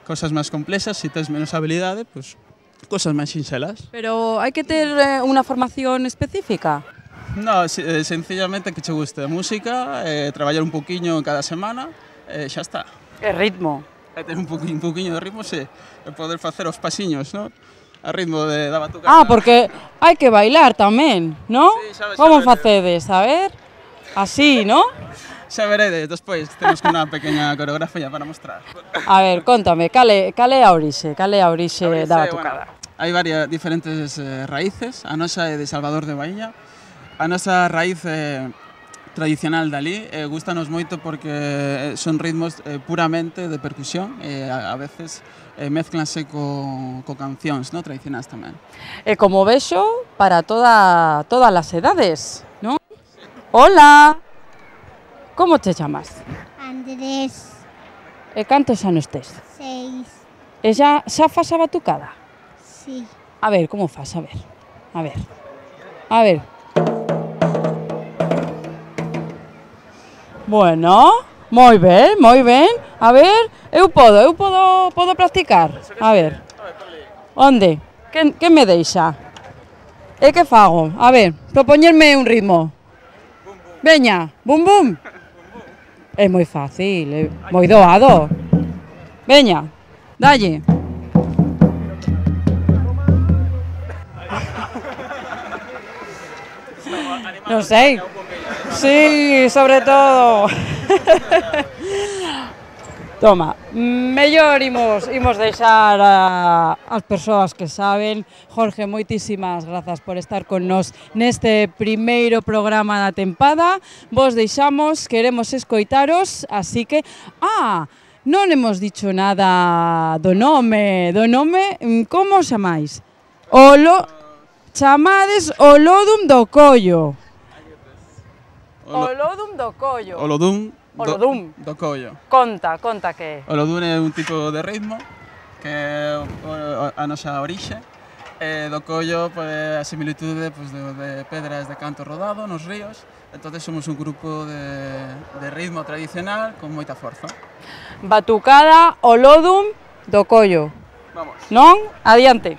cosas máis complexas, se tes menos habilidade, pois cosas máis sinxelas. Pero hai que ter unha formación específica? No, sencillamente que che guste a música, traballar un poquinho cada semana, xa está. E ritmo. E ter un poquinho de ritmo, sí, e poder facer os pasiños, ¿no? A ritmo da batucada. Porque hai que bailar tamén, ¿no? Sí, como facedes, a ver? Así, ¿no? Xa veredes, despois temos unha pequena coreografía para mostrar. A ver, contame, cale a orixe da batucada? Hai varias diferentes raíces, a nosa é de Salvador de Baíña. A nosa raíz tradicional dali gustanos moito porque son ritmos puramente de percusión e a veces mezclanse co cancións, ¿no? Tradicionais tamén. E como vexo, para todas as edades, ¿no? Hola! Como te chamas? Andrés. E cantos anos tes? 6. E xa fas a batucada? Sí. A ver, como fas? A ver. Bueno, moi ben. A ver, eu podo practicar. A ver. Onde? Que me deixa? E que fago? A ver, propoñerme un ritmo. Veña, bum bum. É moi fácil, moi doado. Veña, dalle. Non sei. Sí, sobre todo. Toma, mellor imos deixar as persoas que saben. Jorge, moitísimas grazas por estar con nós neste primeiro programa da tempada. Vos deixamos, queremos escoitaros, así que... non hemos dicho nada do nome. Como chamáis? Chamades o Lodum do Collo. Olodum do Collo. Olodum do Collo. Conta que é. Olodum é un tipo de ritmo que é a nosa orixe Do collo, a similitude de pedras de canto rodado nos ríos. Entonces somos un grupo de ritmo tradicional con moita forza. Batucada o lodum do collo. Vamos. Non? Adiante.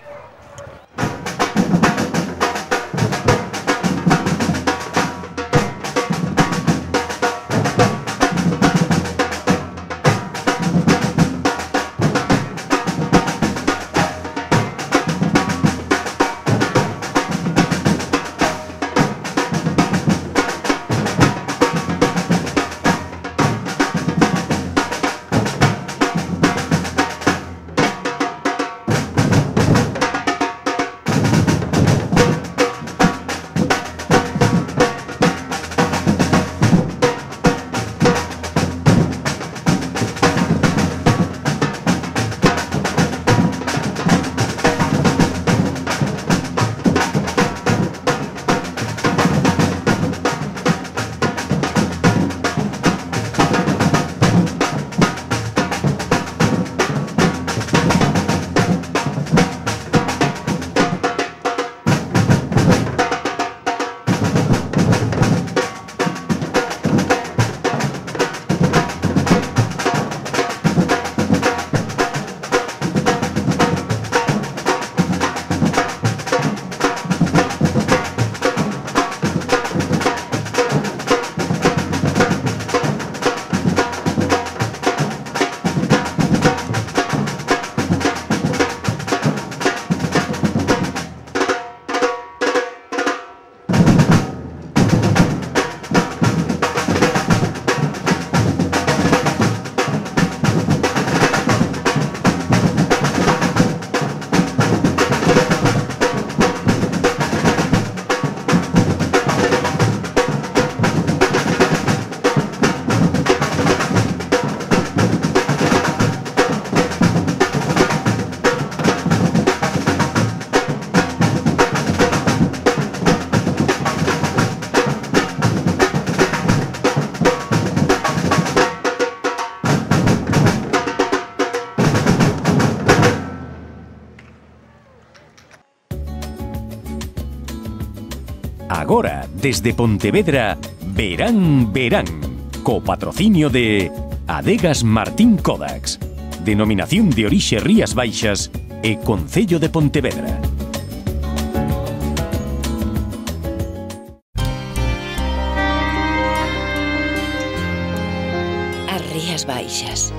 Agora, desde Pontevedra, Verán, Verán, co patrocinio de Adegas Martín Kodax, Denominación de Orixe Rías Baixas e Concello de Pontevedra. As Rías Baixas.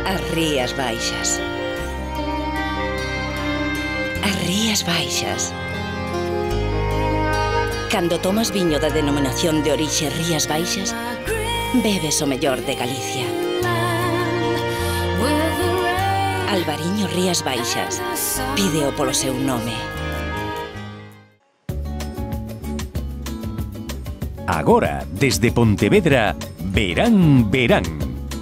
As Rías Baixas. As Rías Baixas. Cando tomas viño da denominación de orixe Rías Baixas, bebes o mellor de Galicia. Albariño Rías Baixas, pídeo polo seu nome. Agora, desde Pontevedra, Verán, Verán,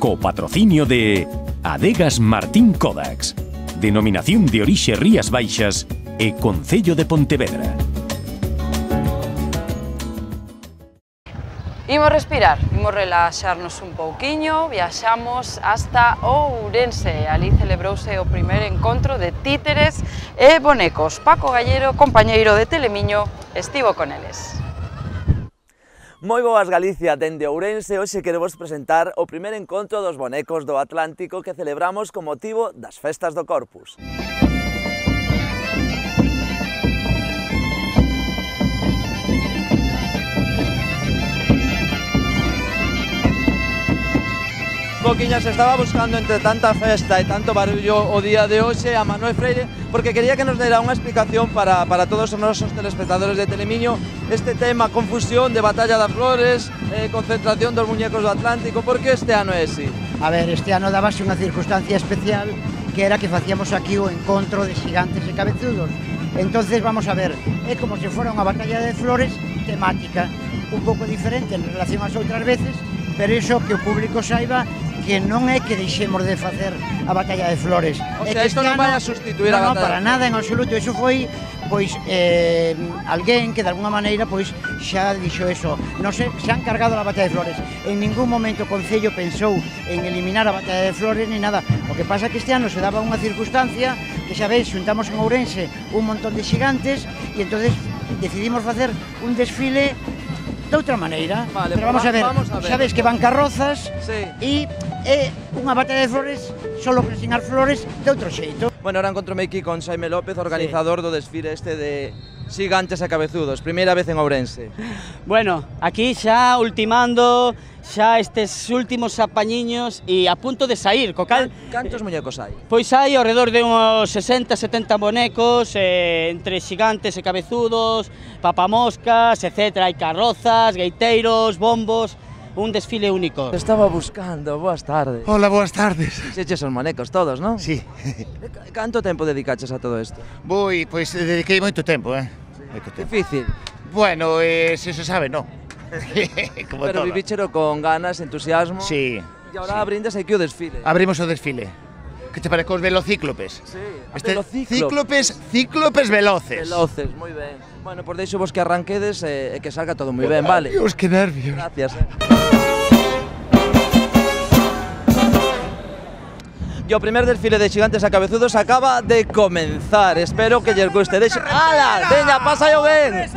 co patrocinio de Adegas Martín Kodax, Denominación de Orixe Rías Baixas e Concello de Pontevedra. Imos respirar, imos relaxarnos un pouquiño, viaxamos hasta Ourense. Ali celebrouse o primeiro encontro de títeres e bonecos. Paco Gallero, compañeiro de Telemiño, estivo con eles. Moi boas Galicia, dende Ourense, hoxe queremos presentar o primeiro encontro dos bonecos do Atlántico que celebramos con motivo das festas do Corpus. Boquiñas estaba buscando entre tanta festa e tanto barullo o día de hoxe a Manuel Freire porque quería que nos dera unha explicación para todos os nosos telespectadores de Telemiño este tema, confusión de Batalla das Flores, concentración dos muñecos do Atlántico, por que este ano é así? A ver, este ano dábase unha circunstancia especial que era que facíamos aquí o encontro de xigantes e cabezudos. Entonces, vamos a ver, é como se fora unha Batalla de Flores temática, un pouco diferente en relación ás outras veces, pero iso que o público saiba que non é que deixemos de facer a Batalla de Flores. O sea, isto non vai a sustituir a Non, Batalla para de nada, en absoluto. Iso foi, pois, alguén que de alguna maneira, pois, xa dixo eso. Non se han cargado a Batalla de Flores. En ningún momento o Concello pensou en eliminar a Batalla de Flores ni nada. O que pasa que este ano se daba unha circunstancia que xa veis, xuntamos en Ourense un montón de xigantes e entonces decidimos facer un desfile de outra maneira. Vale, pero vamos a ver, xa veis que van carrozas sí. e unha Batalla de Flores solo que ensinar flores de outro xeito. Bueno, ahora encontrome aquí con Xaime López, organizador do desfile este de Xigantes e Cabezudos, primeira vez en Ourense. Bueno, aquí xa ultimando xa estes últimos apañiños e a punto de sair, co cal... Cantos muñecos hai? Pois hai ao redor de uns 60-70 bonecos, entre xigantes e cabezudos, papamoscas, etc. Hai carrozas, gaiteiros, bombos... Un desfile único. Te estaba buscando, boas tardes. Hola, boas tardes. Xeches os manecos todos, non? Sí. Canto tempo dedicaches a todo isto? Pois dediquei moito tempo, Moito tempo. Difícil? Bueno, se se sabe, non. Pero vivíchero con ganas, entusiasmo. Sí. E agora abrindes aquí o desfile. Abrimos o desfile. Que te parece cos velocíclopes? Sí, cíclopes veloces. Veloces, moi ben. Bueno, por deixo vos que arranquedes e que salga todo moi ben, vale? Dios, que nervios. Gracias. E o primer desfile de Xigantes a Cabezudos acaba de comenzar. Espero que lles guste. ¡Hala! Veña, pasa yo ben!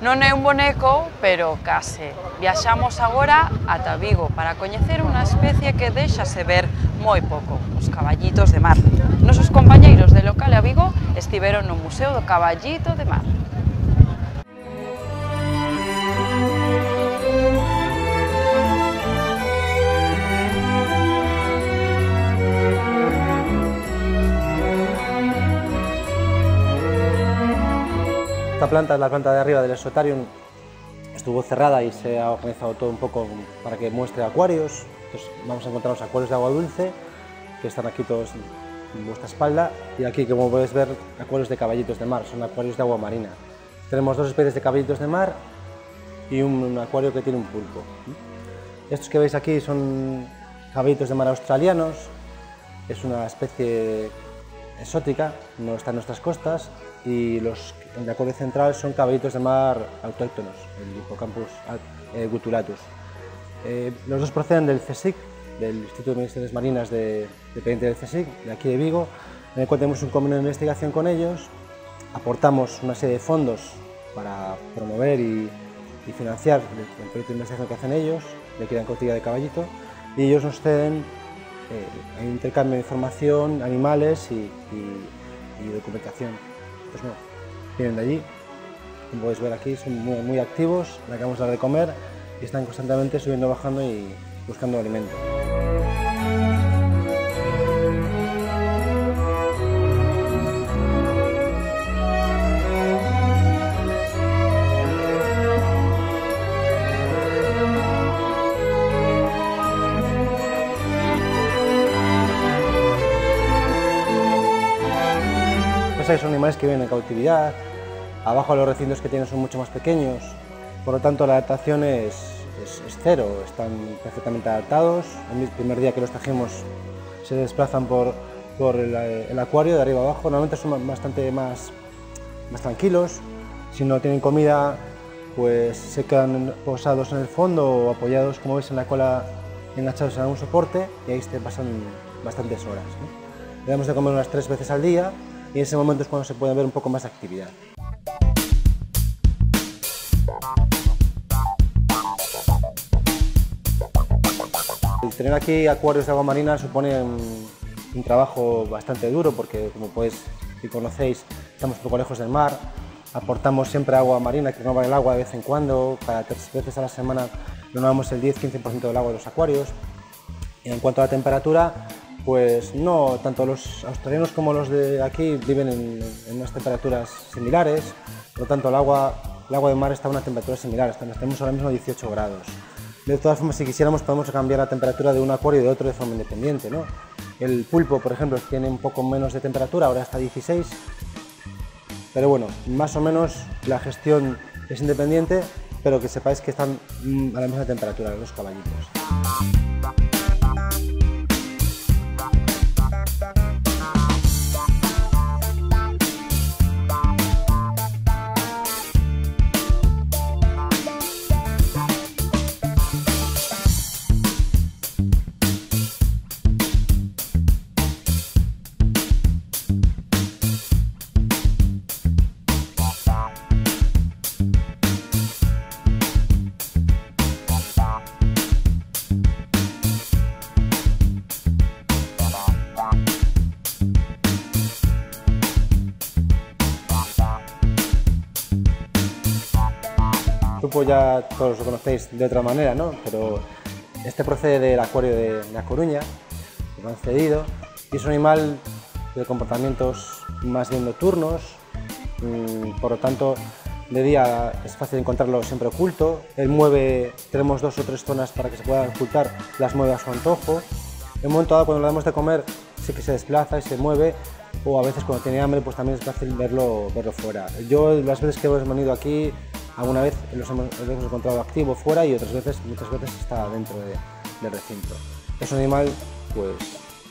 Non é un boneco, pero case. Viaxamos agora ata Vigo para coñecer unha especie que deixase ver moi pouco, os caballitos de mar. Nosos compañeiros de Local a Vigo estiveron no Museo do Caballito de Mar. Esta planta es la planta de arriba del Exotarium, estuvo cerrada y se ha organizado todo un poco para que muestre acuarios. Entonces vamos a encontrar los acuarios de agua dulce, que están aquí todos en vuestra espalda, y aquí, como podéis ver, acuarios de caballitos de mar, son acuarios de agua marina. Tenemos dos especies de caballitos de mar y un acuario que tiene un pulpo. Estos que veis aquí son caballitos de mar australianos, es una especie exótica, no está en nuestras costas, y los de acuario central son caballitos de mar autóctonos, el Hippocampus gutulatus. Los dos proceden del CSIC, del Instituto de Investigaciones Marinas dependiente del CSIC, de aquí de Vigo, en el cual tenemos un convenio de investigación con ellos, aportamos una serie de fondos para promover y financiar el proyecto de investigación que hacen ellos, de cría en cautividad de caballito, y ellos nos ceden hay intercambio de información, animales y documentación. Pues no, vienen de allí, como podéis ver aquí, son muy activos, le acabamos de dar de comer y están constantemente subiendo, bajando y buscando alimento. Son animales que viven en cautividad, abajo los recintos que tienen son mucho más pequeños, por lo tanto la adaptación es cero, están perfectamente adaptados. El primer día que los trajimos se desplazan por el acuario de arriba abajo, normalmente son bastante más tranquilos, si no tienen comida pues se quedan posados en el fondo o apoyados, como veis, en la cola, enganchados en algún soporte, y ahí se pasan bastantes horas, ¿no? Le damos de comer unas 3 veces al día y en ese momento es cuando se puede ver un poco más de actividad. El tener aquí acuarios de agua marina supone un trabajo bastante duro porque, como si conocéis, estamos un poco lejos del mar, aportamos siempre agua marina que renova el agua de vez en cuando, cada 3 veces a la semana renovamos el 10-15% del agua de los acuarios. Y en cuanto a la temperatura, pues no, tanto los australianos como los de aquí viven en unas temperaturas similares, por lo tanto el agua de mar está a una temperatura similar, tenemos ahora mismo 18 grados. De todas formas, si quisiéramos, podemos cambiar la temperatura de un acuario y de otro de forma independiente, ¿no? El pulpo, por ejemplo, tiene un poco menos de temperatura, ahora está a 16, pero bueno, más o menos la gestión es independiente, pero que sepáis que están a la misma temperatura los caballitos. Pulpo ya todos lo conocéis de otra manera, ¿no? Pero este procede del acuario de A Coruña, que lo han cedido, y es un animal de comportamientos más bien nocturnos, por lo tanto de día es fácil encontrarlo siempre oculto. Él mueve, tenemos 2 o 3 zonas para que se puedan ocultar, las mueve a su antojo. En un momento dado, cuando le damos de comer, sí que se desplaza y se mueve, o a veces cuando tiene hambre, pues también es fácil verlo fuera. Yo las veces que hemos venido aquí, alguna vez los hemos encontrado activo fuera y muchas veces está dentro del recinto. Es un animal pues,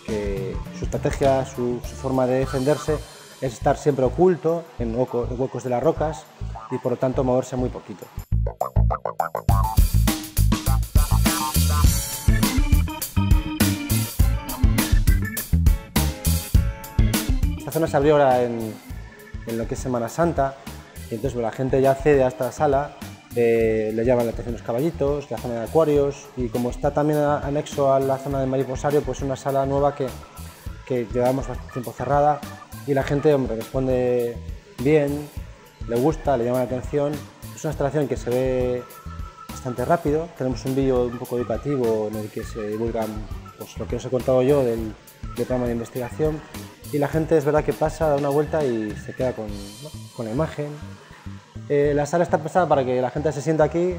que su estrategia, su forma de defenderse es estar siempre oculto en huecos de las rocas y por lo tanto moverse muy poquito. Esta zona se abrió ahora en lo que es Semana Santa. Y entonces la gente ya accede a esta sala, le llaman la atención los caballitos, la zona de acuarios, y como está también anexo a la zona de mariposario, pues es una sala nueva que llevamos bastante tiempo cerrada y la gente, hombre, responde bien, le gusta, le llama la atención. Es una instalación que se ve bastante rápido, tenemos un vídeo un poco educativo en el que se divulgan pues, lo que os he contado yo del programa de investigación, y la gente es verdad que pasa, da una vuelta y se queda con la imagen. La sala está pensada para que la gente se sienta aquí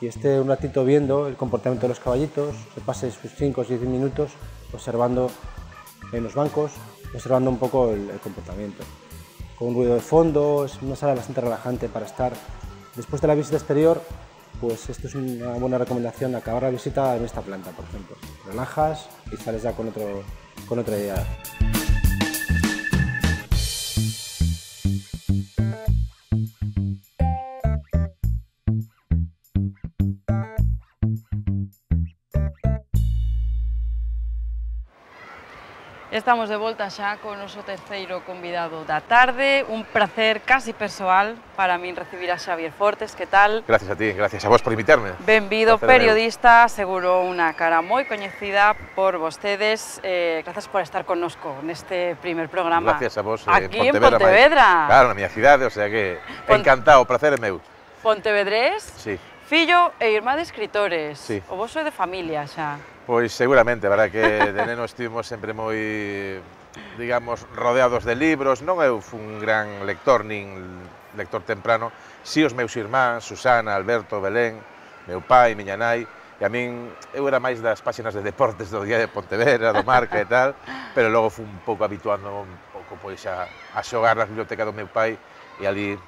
y esté un ratito viendo el comportamiento de los caballitos, se pase sus 5 o 10 minutos observando en los bancos, observando un poco el comportamiento. Con un ruido de fondo, es una sala bastante relajante para estar. Después de la visita exterior, pues esto es una buena recomendación, acabar la visita en esta planta, por ejemplo. Relajas y sales ya con otra idea. Estamos de volta xa con o noso terceiro convidado da tarde. Un placer casi persoal para min recibir a Xavier Fortes. Que tal? Gracias a ti, gracias a vos por invitarme. Benvido, periodista, seguro unha cara moi coñecida por vostedes. Gracias por estar connosco neste primer programa. Gracias a vos aquí en Pontevedra. Claro, na miña cidade, o sea que encantado, o placer é meu. Pontevedrés, sí. Fillo e irmá de escritores. Sí. O vos é de familia xa. Pois seguramente, verdad que de neno estivemos sempre moi, digamos, rodeados de libros. Non eu fui un gran lector, nin lector temprano, si os meus irmáns, Susana, Alberto, Belén, meu pai, miña nai, e a min, eu era máis das páxinas de deportes do Día de Pontevedra, do Marca e tal, pero logo fui un pouco habituando un pouco pois a xogar na biblioteca do meu pai, e ali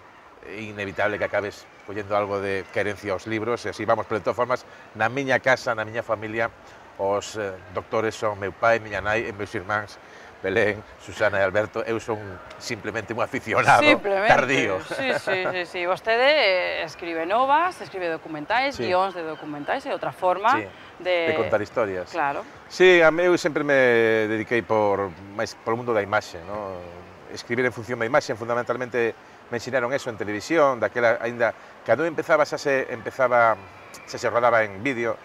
é inevitable que acabes collendo algo de querencia aos libros, e así vamos, pero de todas formas, na miña casa, na miña familia, os doctores son meu pai, miña nai e meus irmáns, Belén, Susana e Alberto, eu son simplemente un aficionado tardío. Sí. Vostede escribe novas, escribe documentais, guións de documentais, é outra forma de contar historias. Claro. Sí, eu sempre me dediquei por o mundo da imaxe, no? Escribir en función da imaxe, fundamentalmente me ensinaron eso en televisión, daquela aínda cando empezaba xa se rodaba en vídeo,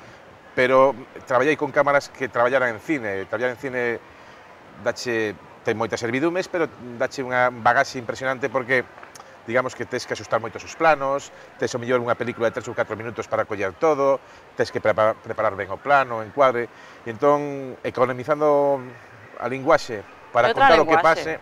pero traballei con cámaras que traballaran en cine. Traballar en cine ten moitas servidumes, pero dache unha bagaxe impresionante porque digamos que tes que asustar moito os planos, tes o mellor unha película de 3 ou 4 minutos para coller todo, tes que preparar ben o plano, o encuadre, e entón, economizando a linguaxe para contar o que pase,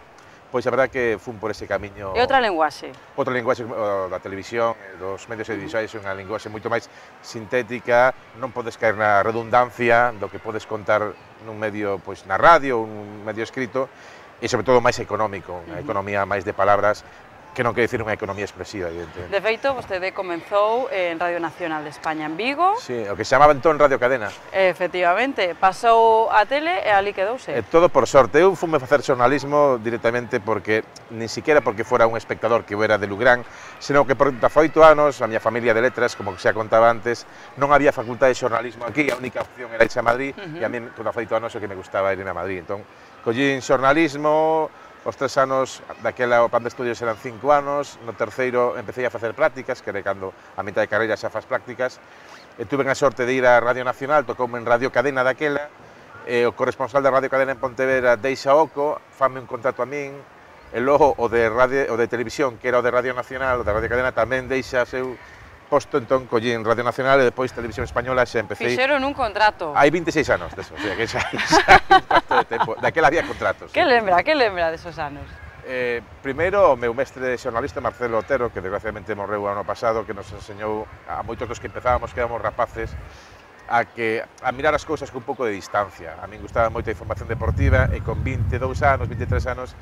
pois a verdade que fun por ese camiño. E outra linguaxe? Outra linguaxe da televisión, dos medios audiovisuais, unha linguaxe moito máis sintética, non podes caer na redundancia do que podes contar nun medio, pois na radio, un medio escrito, e sobre todo máis económico, unha economía máis de palabras, que non quere dicir unha economía expresiva, evidentemente. De feito, vostede comenzou en Radio Nacional de España en Vigo. Sí, o que se chamaba entón Radio Cadena. Efectivamente, pasou a tele e ali quedouse. Todo por sorte. Eu fume facer xornalismo directamente porque, nin siquiera porque fora un espectador que eu era de Lugrán, senón que por 18 anos, a miña familia de letras, como xa contaba antes, non había facultade de xornalismo aquí, a única opción era irse a Madrid, e a mí con 18 anos o que me gustaba irme a Madrid. Entón, collín xornalismo. Os 3 anos daquela o plan de estudios eran 5 anos, no terceiro empecé a facer prácticas, que era cando a mitad de carreira xa faz prácticas, e tuve a sorte de ir a Radio Nacional, tocoume en Radio Cadena daquela, e o corresponsal da Radio Cadena en Pontevedra deixa oco, fame un contrato a min, e logo o de televisión, que era o de Radio Nacional, o de Radio Cadena, tamén deixa seu posto, entón collín Radio Nacional e depois Televisión Española xa empecé. Fixeron un contrato. Hai 26 anos deso, o sea, que xa hai un pacto de tempo. Daquela había contratos. Que lembra desos anos? Primeiro, o meu mestre de xornalista, Marcelo Otero, que desgraciadamente morreu o ano pasado, que nos enseñou a moitos dos que empezábamos, que éramos rapaces, a mirar as cousas con un pouco de distancia. A min gustaba moito a información deportiva e con 22 anos, 23 anos,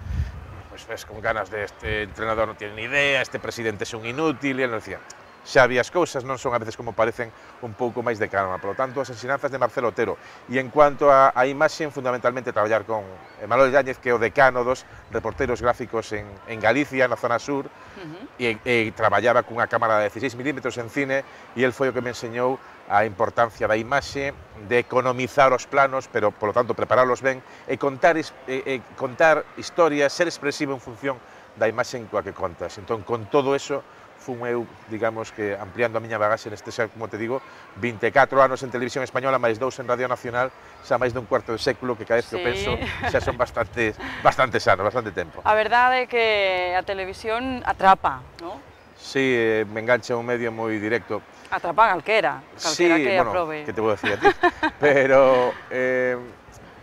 pois ves con ganas de este entrenador non tiene ni idea, este presidente é un inútil, e ele nos decía, xa había as cousas, non son a veces como parecen, un pouco máis de calma. Por lo tanto, as ensinanzas de Marcelo Otero. E en cuanto a imaxe, fundamentalmente traballar con Manuel Yáñez, que é o decano dos reporteros gráficos en Galicia, na zona sur, e traballaba cunha cámara de 16 milímetros en cine, e el foi o que me enseñou a importancia da imaxe, de economizar os planos, pero, por lo tanto, prepararlos ben, e contar historias, ser expresivo en función da imaxe en coa que contas. Entón, con todo eso, fun eu, digamos que ampliando a miña bagaxe neste, como te digo, 24 anos en Televisión Española, máis 2 en Radio Nacional, xa máis dun cuarto de século, que cada vez que o penso xa son bastantes anos, bastante tempo. A verdade é que a televisión atrapa, non? Sí, me engancha un medio moi directo. Atrapa calquera que aprobe. Que te vou decir a ti? Pero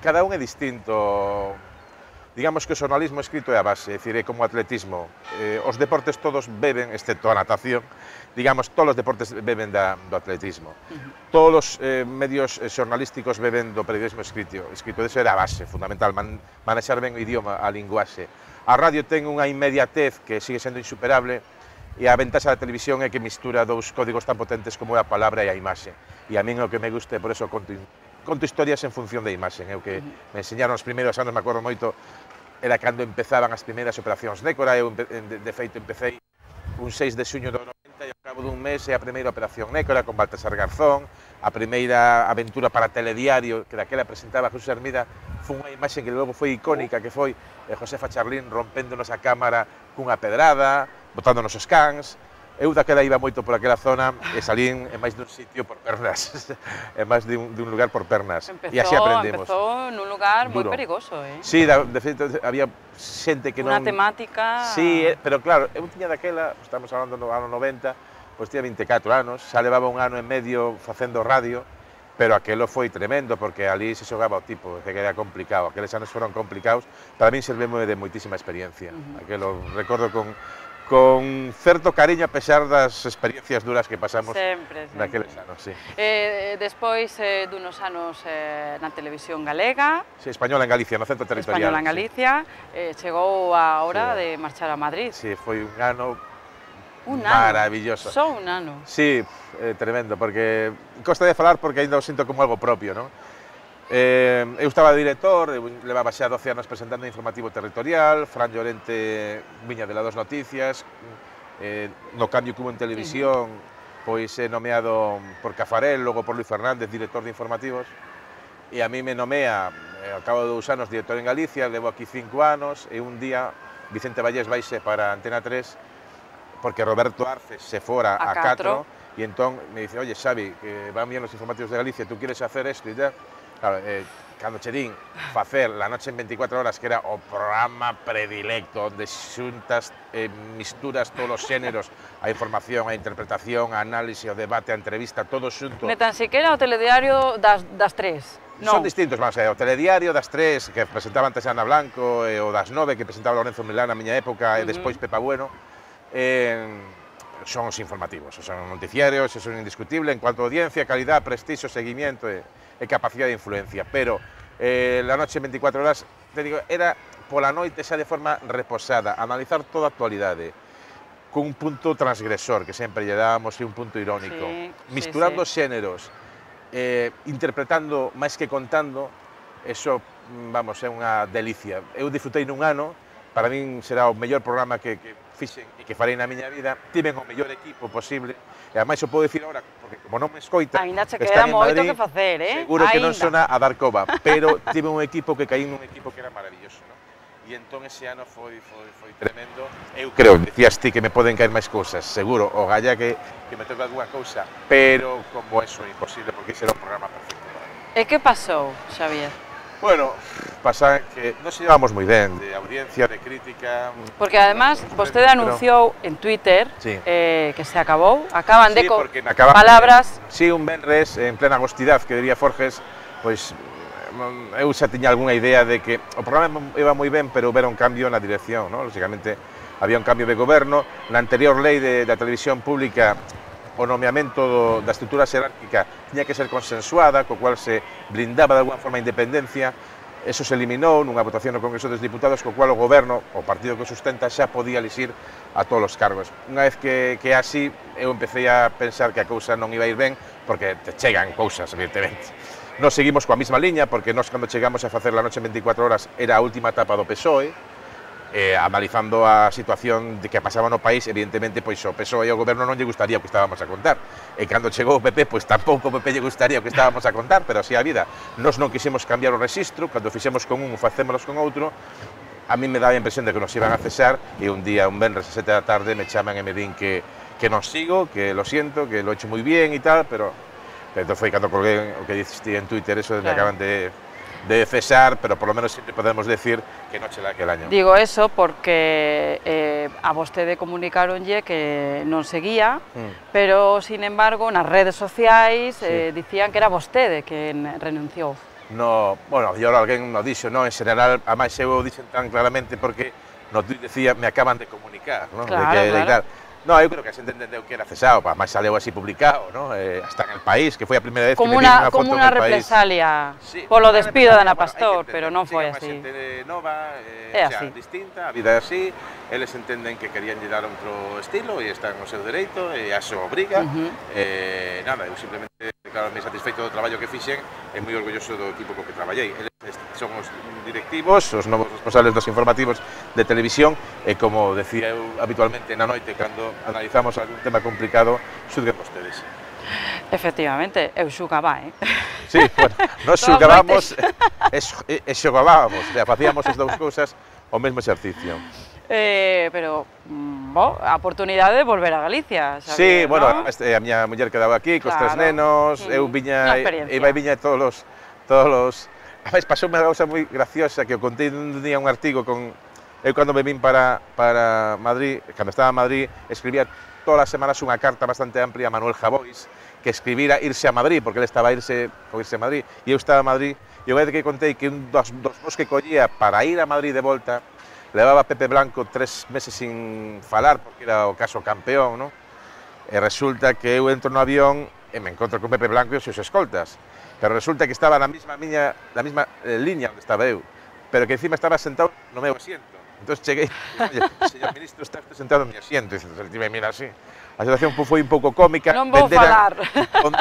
cada un é distinto. Digamos que o xornalismo escrito é a base, é dicir, é como o atletismo. Os deportes todos beben, excepto a natación, digamos, todos os deportes beben do atletismo. Todos os medios xornalísticos beben do periodismo escrito. Escrito, eso é a base, fundamental, manexar ben o idioma, a linguaxe. A radio ten unha inmediatez que sigue sendo insuperable, e a ventaxa da televisión é que mistura dous códigos tan potentes como é a palabra e a imaxe. E a min o que me gusta, por eso conto historias en función da imaxe. O que me enseñaron os primeiros anos, me acordo moito, era cando empezaban as primeiras operacións Nécora. Eu, de feito, empecé un 6 de xuño do 90 e ao cabo dun mes é a primeira operación Nécora con Baltasar Garzón, a primeira aventura para Telediario, que daquela presentaba Jesús Hermida, foi unha imaxe que logo foi icónica, que foi Josefa Charlín rompéndonos a cámara cunha pedrada, botándonos os cans. Eu daquela iba moito por aquela zona e salín en máis dun sitio por pernas, en máis dun lugar por pernas. E así aprendemos. Empezou nun lugar moi perigoso, Sí, de feito, había xente que non... Unha temática... Sí, pero claro, eu tiña daquela, estamos falando no ano 90, pois tiña 24 anos, xa levaba un ano e medio facendo radio, pero aquelo foi tremendo, porque ali se xogaba o tipo, que era complicado, aqueles anos foron complicados, para min serveme de moitísima experiencia. Aquelo recordo con certo cariño a pesar das experiencias duras que pasamos naqueles anos, sí. Despois dunos anos na televisión galega. Sí, Española en Galicia, no centro territorial. Española en Galicia, chegou a hora de marchar a Madrid. Sí, foi un ano maravilloso. Só un ano. Sí, tremendo, porque costa de falar porque ainda o sinto como algo propio, non? Eu estaba de director, eu levaba xa 12 anos presentando informativo territorial, Fran Llorente viña de las dos noticias, no cambio que hubo en televisión, pois é nomeado por Cafarel, logo por Luis Fernández, director de informativos, e a mí me nomea, ao cabo de 2 anos, director en Galicia, levo aquí 5 anos, e un día Vicente Vallés vaixe para Antena 3, porque Roberto Arce se fora a 4, e entón me dice, oye, Xavi, que van bien os informativos de Galicia, tú quieres hacer esto e tal. Claro, cando che din facer La Noche en 24 horas, que era o programa predilecto, onde xuntas, misturas todos os xéneros, a información, a interpretación, a análise, o debate, a entrevista, todo xunto. Ne tan siquiera o telediario das 3. Son distintos, vamos a ver, o telediario das 3, que presentaba antes Ana Blanco, e o das 9, que presentaba Lorenzo Milán na miña época, e despois Pepa Bueno, son os informativos, son noticiarios, son indiscutible en cuanto a audiencia, calidad, prestixio, seguimiento e capacidade de influencia, pero La Noche en 24 horas, te digo, era pola noite xa de forma reposada, analizar toda a actualidade, con un punto transgresor, que sempre lle dábamos, e un punto irónico, misturando xéneros, interpretando máis que contando, eso, vamos, é unha delicia. Eu disfrutei nun ano, para min será o mellor programa que fixen e que farei na miña vida, tiven o mellor equipo posible, e ademais o podo dicir agora, porque como non me escoita, ainda che queda moito que facer, seguro que non sona a dar cova, pero tive un equipo que caí nun equipo que era maravilloso, non? E entón ese ano foi tremendo. Eu creo, decías ti que me poden caer máis cousas, seguro, o galla que me toca alguna cousa, pero como eso é imposible, porque ese era un programa perfecto. E que pasou, Xavier? Bueno, pasa que nos llevamos moi ben, de audiencia, de crítica... Porque además, vostede anunciou en Twitter que se acabou, acaban de palabras... Sí, un venres, en plena agostidade, que diría Forges, pois eu xa tiña algunha idea de que o programa iba moi ben, pero hubiera un cambio na dirección, ¿no? Lógicamente, había un cambio de goberno, na anterior lei da televisión pública, o nomeamento da estrutura xerárquica tiña que ser consensuada, co cual se blindaba de alguna forma a independencia, eso se eliminou nunha votación no Congreso dos Diputados, co cual o goberno, o partido que o sustenta, xa podía elixir a todos os cargos. Unha vez que así, eu empecé a pensar que a cousa non iba a ir ben, porque te chegan cousas, evidentemente. Nos seguimos coa mesma liña, porque nós, cando chegamos a facer La Noche en 24 horas, era a última etapa do PSOE, analizando a situación de que pasaba no país, evidentemente, pois o PSOE e o goberno non lle gustaría o que estábamos a contar. E cando chegou o PP, pois tampouco o PP lle gustaría o que estábamos a contar, pero así a vida. Nos non quixemos cambiar o rexistro, cando fixemos con un, facémonos con outro, a mí me daba a impresión de que nos iban a cesar, e un día, un venres a 7 da tarde, me chaman e me din que non sigo, que lo siento, que lo he hecho moi bien e tal, pero foi cando colguei o que diciste en Twitter, eso de que acaban de cesar, pero por lo menos siempre podemos decir que non chela aquel año. Digo eso porque a vostede comunicaronlle que non seguía, pero, sin embargo, nas redes sociais dicían que era vostede quen renunciou. No, bueno, e ahora alguén nos dixo, no, en general, a máis eu dixen tan claramente porque nos decía, me acaban de comunicar, ¿no? Claro. No, eu creo que a xente entendeu que era cesado, máis saleu así publicado, ¿no? Hasta en El País, que foi a primeira vez que me vi unha foto en El País. Como unha represalia polo despido de Ana Pastor, pero non foi así. Xente nova, é así. Distinta, a vida é así, eles entenden que querían lle dar outro estilo e están no seu dereito, e a eso obriga. Nada, eu simplemente, claro, me satisfeito do traballo que fixen e moi orgulloso do equipo co que traballei. Eles son os directivos, os novos responsables dos informativos de televisión, e como decía eu habitualmente na noite, cando analizamos algún tema complicado, xudguen vostedes. Efectivamente, eu xugaba, Sí, bueno, nós xugábamos e xogábamos, facíamos as dous cousas o mesmo exercicio. Pero, a oportunidade de volver a Galicia, Xavier, sí, bueno, ¿no? A miña muller quedaba aquí, cos tres nenos, eu viña, iba e viña todos os... A vez, pasoume unha cousa moi graciosa, que o contei un día un artigo con... Eu, cando me vin para Madrid, cando estaba en Madrid, escribía todas as semanas unha carta bastante amplia a Manuel Javois, que escribira irse a Madrid, porque ele estaba a irse a Madrid, e eu estaba a Madrid, e eu que contei que un dos vos que collía para ir a Madrid de volta, levaba a Pepe Blanco 3 meses sin falar, porque era o caso campeón, ¿no? E resulta que eu entro no avión e me encontro con Pepe Blanco e os seus escoltas, pero resulta que estaba na mesma liña onde estaba eu, pero que encima estaba sentado no meu asiento. Entón cheguei, oye, señor ministro, está usted sentado en mi asiento, e el me mira así. A situación foi un pouco cómica. Non vou falar.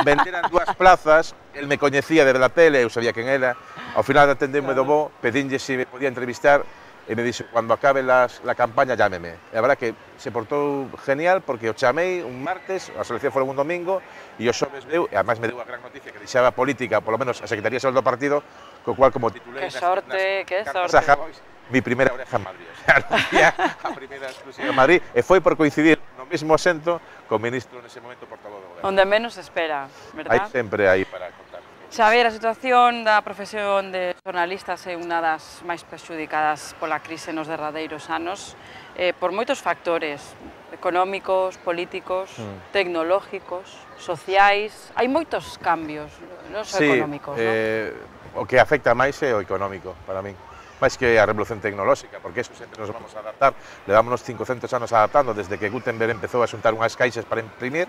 Venderan 2 plazas, el me coñecía desde la tele, eu sabía quen era. Ao final atendeume do bo, pedinlle se me podía entrevistar, e me dixo, cando acabe la campaña, llámeme. E a verdad que se portou genial, porque o chamei un martes, a selección foi un domingo, e o xoves veu, e además me deu a gran noticia que deixaba política, polo menos a Secretaría de Salud do partido, co cual como titulei... Que sorte, que sorte. Mi primeira oreja en Madrid, o sea, anuncia a primeira exclusiva en Madrid, e foi por coincidir no mesmo asento co ministro nese momento portavoz do goberno. Onde menos se espera, verdad? Hai sempre aí para contar. Xavier, a situación da profesión de xornalistas é unha das máis prexudicadas pola crise nos derradeiros anos por moitos factores económicos, políticos, tecnológicos, sociais. Hai moitos cambios, non só económicos, non? O que afecta máis é o económico, para min. Máis que a revolución tecnolóxica, porque eso sempre nos vamos a adaptar. Levámonos 500 anos adaptando, desde que Gutenberg empezou a xuntar unhas caixas para imprimir,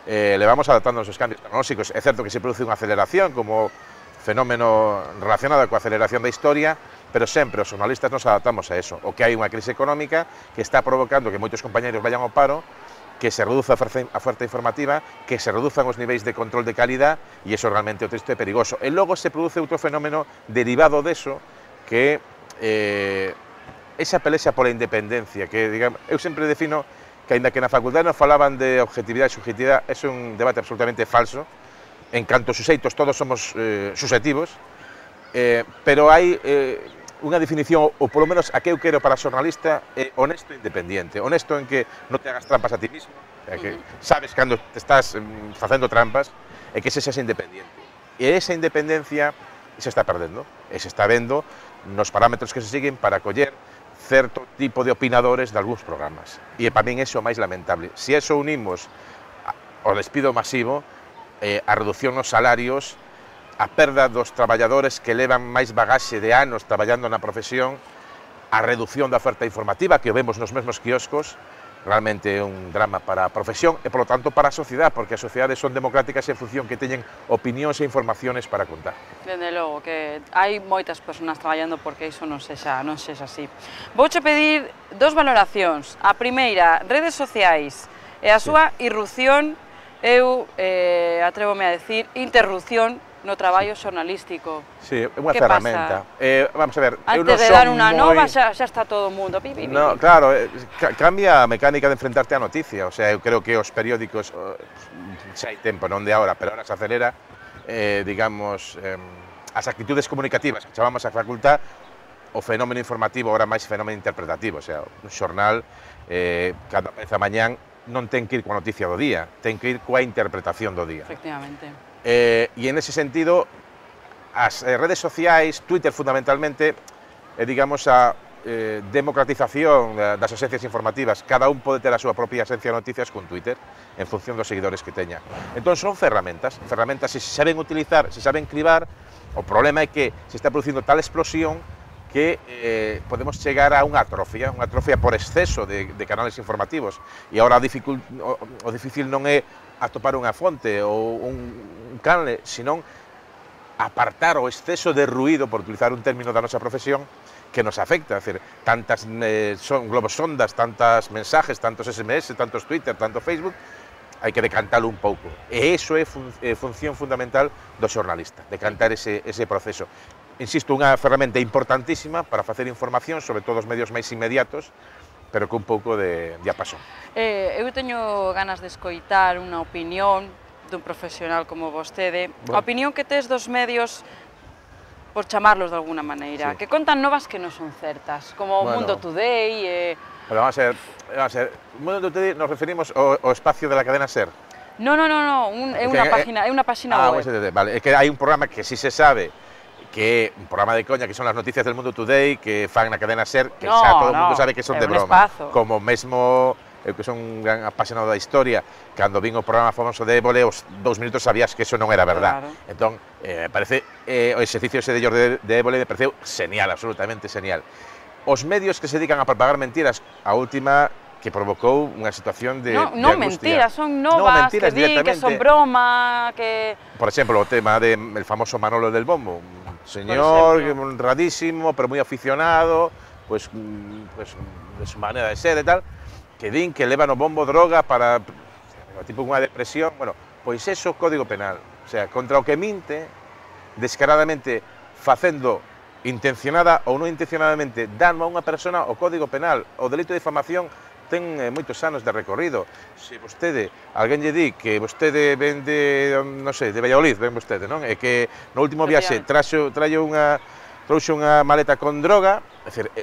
levamos adaptando aos cambios tecnolóxicos. É certo que se produce unha aceleración como fenómeno relacionado coa aceleración da historia, pero sempre os xornalistas nos adaptamos a eso. O que hai unha crise económica que está provocando que moitos compañeros vayan ao paro, que se reduza a oferta informativa, que se reduzan os niveis de control de calidad, e iso realmente é triste e perigoso. E logo se produce outro fenómeno derivado deso, que esa pelexa pola independencia, que digamos, eu sempre defino que, aínda que na facultade non falaban de objetividade e subjetividade, é un debate absolutamente falso. En canto suxeitos todos somos subjetivos, pero hai unha definición, ou polo menos a que eu quero para xornalista, é honesto e independiente. Honesto en que non te hagas trampas a ti mismo, que sabes cando te estás facendo trampas, e que se seas independiente. E esa independencia se está perdendo, e se está vendo nos parámetros que se siguen para coller certo tipo de opinadores de algúns programas. E para min iso é o máis lamentable. Se eso unimos ao despido masivo, a reducción nos salarios, a perda dos traballadores que levan máis bagaxe de anos traballando na profesión, a reducción da oferta informativa, que o vemos nos mesmos quioscos, realmente é un drama para a profesión e, polo tanto, para a sociedade, porque as sociedades son democráticas en función que teñen opinións e informaciones para contar. Dende logo, que hai moitas persoas traballando porque iso non sexa así. Vouche pedir 2 valoracións. A primeira, redes sociais e a súa irrupción, eu atrévome a decir, interrupción no traballo xornalístico. Sí, é unha ferramenta. Vamos a ver, antes de dar unha nova xa está todo o mundo. No, claro, cambia a mecánica de enfrentarte á noticia. O sea, eu creo que os periódicos, xa hai tempo, non de agora, pero ahora se acelera, digamos, as actitudes comunicativas que chamamos a facultad, o fenómeno informativo, ahora máis fenómeno interpretativo. O sea, un xornal, cando aparece a mañán, non ten que ir coa noticia do día, ten que ir coa interpretación do día. Efectivamente. E en ese sentido, as redes sociais, Twitter fundamentalmente, digamos, a democratización das agencias informativas. Cada un pode ter a súa propia agencia de noticias con Twitter, en función dos seguidores que teña. Entón son ferramentas, se saben utilizar, se saben cribar. O problema é que se está producindo tal explosión que podemos chegar a unha atrofia por exceso de canales informativos. E agora o difícil non é atopar unha fonte ou un canle, senón apartar o exceso de ruído, por utilizar un término da nosa profesión, que nos afecta. É dicir, tantas globos sondas, tantas mensajes, tantos SMS, tantos Twitter, tanto Facebook, hai que decantalo un pouco. E iso é función fundamental do xornalista, decantar ese proceso. Insisto, unha ferramenta importantísima para facer información, sobre todo os medios máis inmediatos, pero con un pouco de diapasón. Eu teño ganas de escoitar unha opinión dun profesional como vostede, a opinión que tes dos medios, por chamarlos de alguna maneira, que contan novas que non son certas, como o Mundo Today... Pero vamos a ver, Mundo Today nos referimos ao espacio de la cadena SER. Non, é unha página web. Vale, é que hai un programa que si se sabe que é un programa de coña, que son as noticias del Mundo Today, que fan na cadena SER, que xa todo o mundo sabe que son de broma. Como mesmo, eu que son un gran apasionado da historia, cando vin o programa famoso de Évole, os 2 minutos sabías que eso non era verdad. Entón, parece, o exercicio ese de Jordi de Évole me pareceu genial, absolutamente genial. Os medios que se dedican a propagar mentiras, a última que provocou unha situación de angustia. Non mentiras, son novas, que di que son broma, que... Por exemplo, o tema del famoso Manolo del Bombo, un señor honradísimo, pero moi aficionado, pois de su maneira de ser e tal, que din que levan o bombo droga para tipo unha depresión, bueno, pois eso código penal, o sea, contra o que minte, descaradamente facendo intencionada ou non intencionadamente dano a unha persona, o código penal, o delito de difamación ten moitos anos de recorrido. Se vostede, alguén lle di que vostede ven de, non sei, de Valladolid, ven vostede, non? E que no último viaxe trouxe unha maleta con droga, é dicir,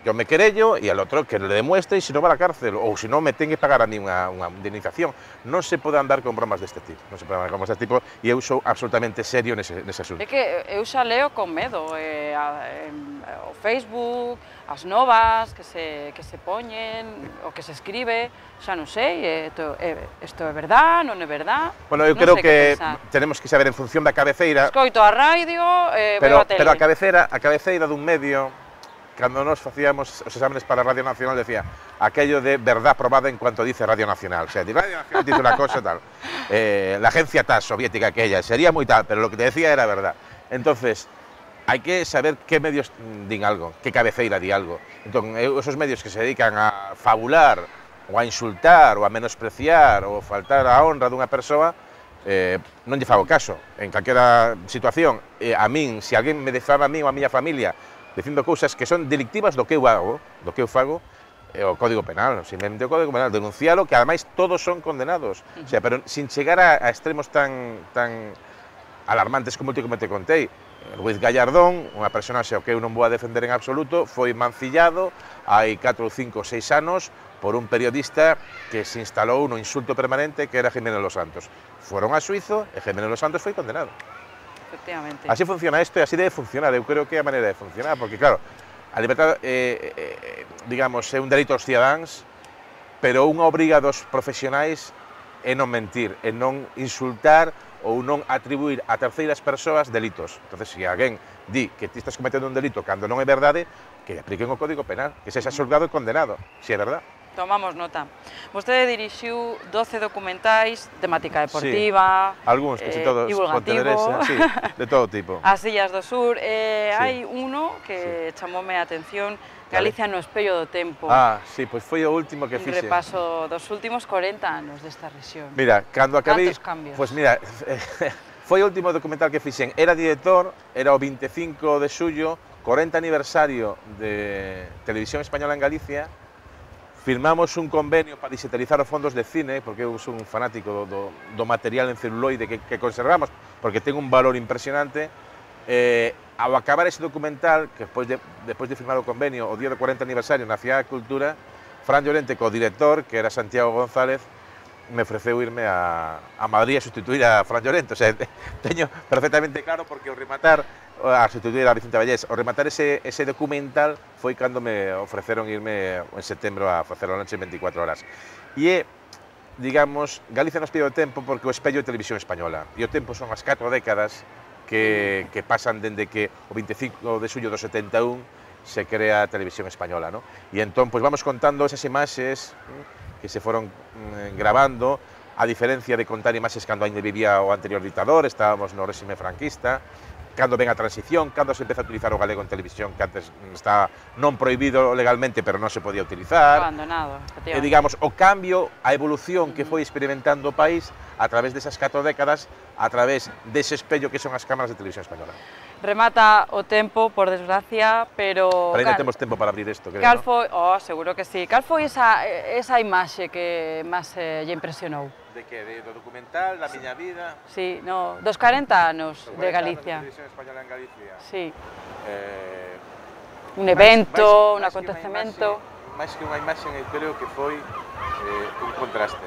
yo me querello e al outro que le demuestre e se non va a la cárcel, ou se non me ten que pagar a mí unha indemnización. Non se pode andar con bromas deste tipo, non se pode andar con bromas deste tipo, e eu sou absolutamente serio nese asunto. É que eu xa leo con medo, o Facebook, as novas que se poñen, o que se escribe, xa non sei, isto é verdad, non é verdad. Bueno, eu creo que tenemos que saber en función da cabeceira. Escoito a radio, veo a tele. Pero a cabeceira dun medio, cando nos facíamos os exámenes para Radio Nacional, decía aquello de verdad probada en cuanto dice Radio Nacional. O sea, Radio Nacional dice una cosa tal. La agencia TAS soviética aquella, sería muy tal, pero lo que te decía era verdad. Entonces, hai que saber que medios din algo, que cabeceira di algo. Entón, esos medios que se dedican a fabular, ou a insultar, ou a menospreciar, ou faltar a honra dunha persoa, non lle fago caso. En calquera situación, a min, se alguén me defama a min ou a miña familia, dicindo cousas que son delictivas do que eu hago, do que eu fago, o Código Penal, simplemente o Código Penal, denuncialo, que ademais todos son condenados. O sea, pero sin chegar a extremos tan alarmantes como o que te contei. Ruiz Gallardón, unha personaxe que eu non vou a defender en absoluto, foi mancillado hai 4, 5, 6 anos por un periodista que se instalou no insulto permanente que era Jiménez Los Santos. Foron a Suizo e Jiménez Los Santos foi condenado. Efectivamente. Así funciona isto e así debe funcionar, eu creo que é a maneira de funcionar, porque claro, a libertad, digamos, é un delito aos cidadáns, pero unha obriga dos profesionais é non mentir, é non insultar ou non atribuir a terceiras persoas delitos. Entonces, se alguén di que ti estás cometendo un delito cando non é verdade, que apliquen o Código Penal, que sexa xulgado e condenado, se é verdade. Tomamos nota. Vostede dirixiu 12 documentais, temática deportiva, algúns, casi todos, divulgativo, sí, de todo tipo. As Illas do Sur. Hai uno que chamoume a atención, Galicia no espello do tempo. Sí, pois foi o último que fixe. Un repaso dos últimos 40 anos desta rexión. Mira, cando acabei... Cantos cambios? Pois mira, foi o último documental que fixen. Era director, era o 25 de xullo, 40 aniversario de Televisión Española en Galicia. Firmamos un convenio para digitalizar os fondos de cine, porque eu sou un fanático do material en celuloide que conservamos, porque ten un valor impresionante. Ao acabar ese documental, que despois de firmar o convenio, o día do 40 aniversario na Cidade da Cultura, Fran Llorente, co director, que era Santiago González, me ofreceu irme a Madrid a sustituir a Fran Llorente. O sea, teño perfectamente claro, porque ao rematar, a sustituir a Vicente Vallés, ao rematar ese documental, foi cando me ofreceron irme en setembro a facer a noche en 24 horas. E é, digamos, Galicia nos pide o tempo porque o espello de Televisión Española. E o tempo son as 4 décadas que pasan dende que o 25 de xullo do 71 se crea a Televisión Española, ¿no? E entón, pois vamos contando esas imaxes que se foron grabando, a diferencia de contar imaxes cando ainda vivía o anterior dictador, estábamos no réxime franquista, cando ven a transición, cando se empeza a utilizar o galego en televisión, que antes está non prohibido legalmente, pero non se podía utilizar. Abandonado, efectivamente. Digamos, o cambio, a evolución que foi experimentando o país a través desas 4 décadas, a través dese espello que son as cámaras de Televisión Española. Remata o tempo, por desgracia, pero... Pero ainda temos tempo para abrir isto, creo, Cal foi, seguro que sí. Cal foi esa imaxe que máis lle impresionou? De que? Do documental, da miña vida? Sí, no, dos 40 anos de Galicia. Televisión Española en Galicia. Sí. Un evento, un acontecemento. Máis que unha imaxe, eu creo que foi un contraste.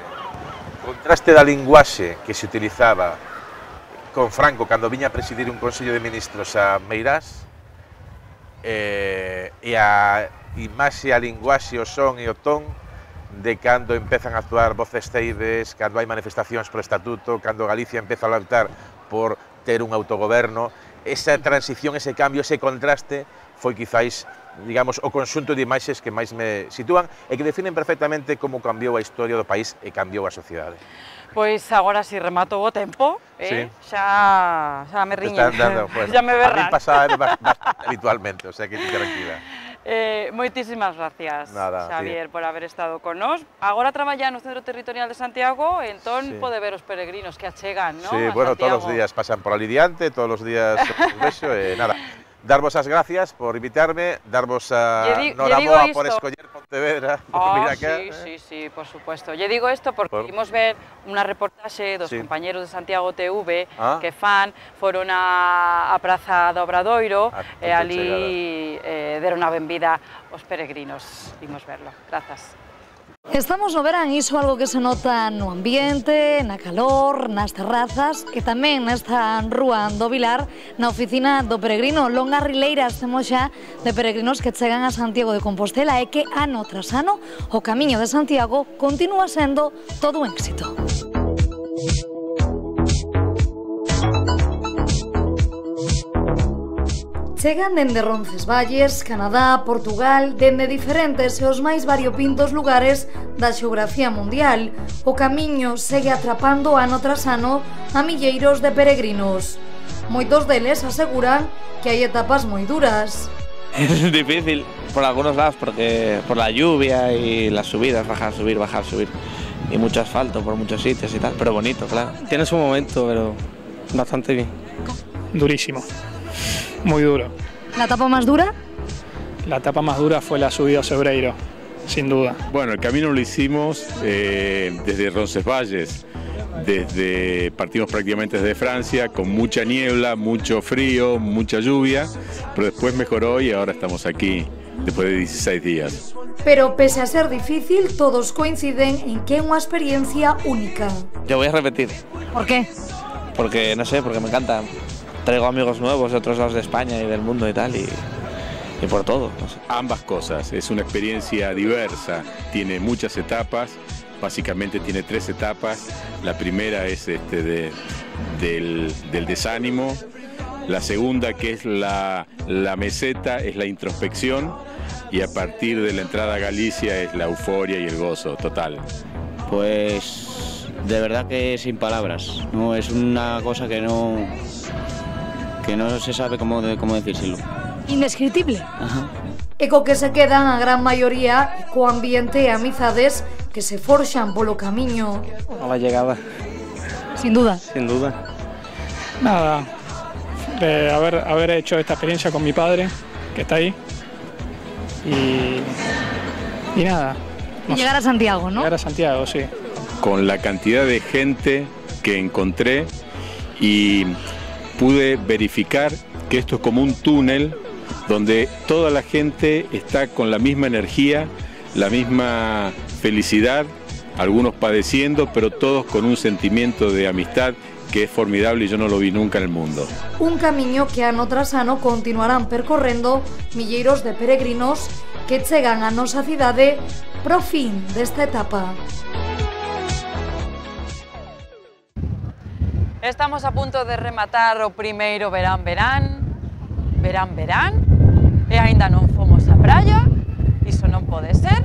Contraste da linguaxe que se utilizaba con Franco cando viña a presidir un Consello de Ministros a Meirás, e a imaxe, a linguaxe, o son e o ton de cando empezan a actuar voces ceibes, cando hai manifestacións pro Estatuto, cando Galicia empeza a lutar por ter un autogoberno. Esa transición, ese cambio, ese contraste foi quizáis, digamos, o conxunto de imaxes que máis me sitúan e que definen perfectamente como cambiou a historia do país e cambiou a sociedade. Pois agora si rematou o tempo, xa me riñen, pues, xa me berran. A mí pasaba bastante habitualmente, o sea que tranquila. Moitísimas gracias, Nada, Xavier, por haber estado con nós. Agora traballa no Centro Territorial de Santiago, entón pode ver os peregrinos que achegan, non? Sí, bueno, todos os días pasan por ali diante, todos os días un beso, nada. Darvos as gracias por invitarme, darvos a noraboa por escoller Pontevedra, por vir acá. Sí, por supuesto. Lle digo isto porque imos ver unha reportaxe dos compañeros de Santiago TV que foron a Praza do Obradoiro e ali deron a benvida aos peregrinos. Imos verlo. Grazas. Estamos no verán, iso algo que se nota no ambiente, na calor, nas terrazas e tamén nesta rúa do Vilar, na oficina do peregrino. Longas rileiras temos xa de peregrinos que chegan a Santiago de Compostela e que ano tras ano o camiño de Santiago continúa sendo todo un éxito. Chegan dende Roncesvalles, Canadá, Portugal, dende diferentes e os máis variopintos lugares da xeografía mundial. O camiño segue atrapando ano tras ano a milleiros de peregrinos. Moitos deles aseguran que hai etapas moi duras. Es difícil por algunos lados porque por la lluvia y las subidas, bajar, subir, y mucho asfalto por muchos sitios y tal, pero bonito, claro. Tiene su momento, pero bastante bien. Durísimo. Muy duro. ¿La etapa más dura? La etapa más dura fue la subida a Sobreiro, sin duda. Bueno, el camino lo hicimos desde Roncesvalles, partimos prácticamente desde Francia, con mucha niebla, mucho frío, mucha lluvia, pero después mejoró y ahora estamos aquí, después de 16 días. Pero pese a ser difícil, todos coinciden en que é unha experiencia única. Yo voy a repetir. ¿Por qué? Porque, no sé, porque me encanta. Traigo amigos nuevos de otros lados de España y del mundo y tal, y por todo. No sé. Ambas cosas, es una experiencia diversa, tiene muchas etapas, básicamente tiene 3 etapas. La primera es del desánimo, la segunda, que es la meseta, es la introspección, y a partir de la entrada a Galicia es la euforia y el gozo total. Pues de verdad que sin palabras, no es una cosa que no se sabe cómo decírselo. Indescriptible. E co que se quedan a gran maioría co ambiente e amizades que se forxan polo camiño. A la llegada. Sin duda. Sin duda. Nada, haber hecho esta experiencia con mi padre, que está ahí, y nada. Y llegar a Santiago, ¿no? Llegar a Santiago, sí. Con la cantidad de gente que encontré y pude verificar que esto es como un túnel donde toda la gente está con la misma energía, la misma felicidad, algunos padeciendo, pero todos con un sentimiento de amistad que es formidable y yo no lo vi nunca en el mundo. Un camiño que ano tras ano continuarán percorrendo milleiros de peregrinos que chegan a nosa cidade pro fin desta etapa. Estamos a punto de rematar o primeiro verán, e aínda non fomos á praia, iso non pode ser.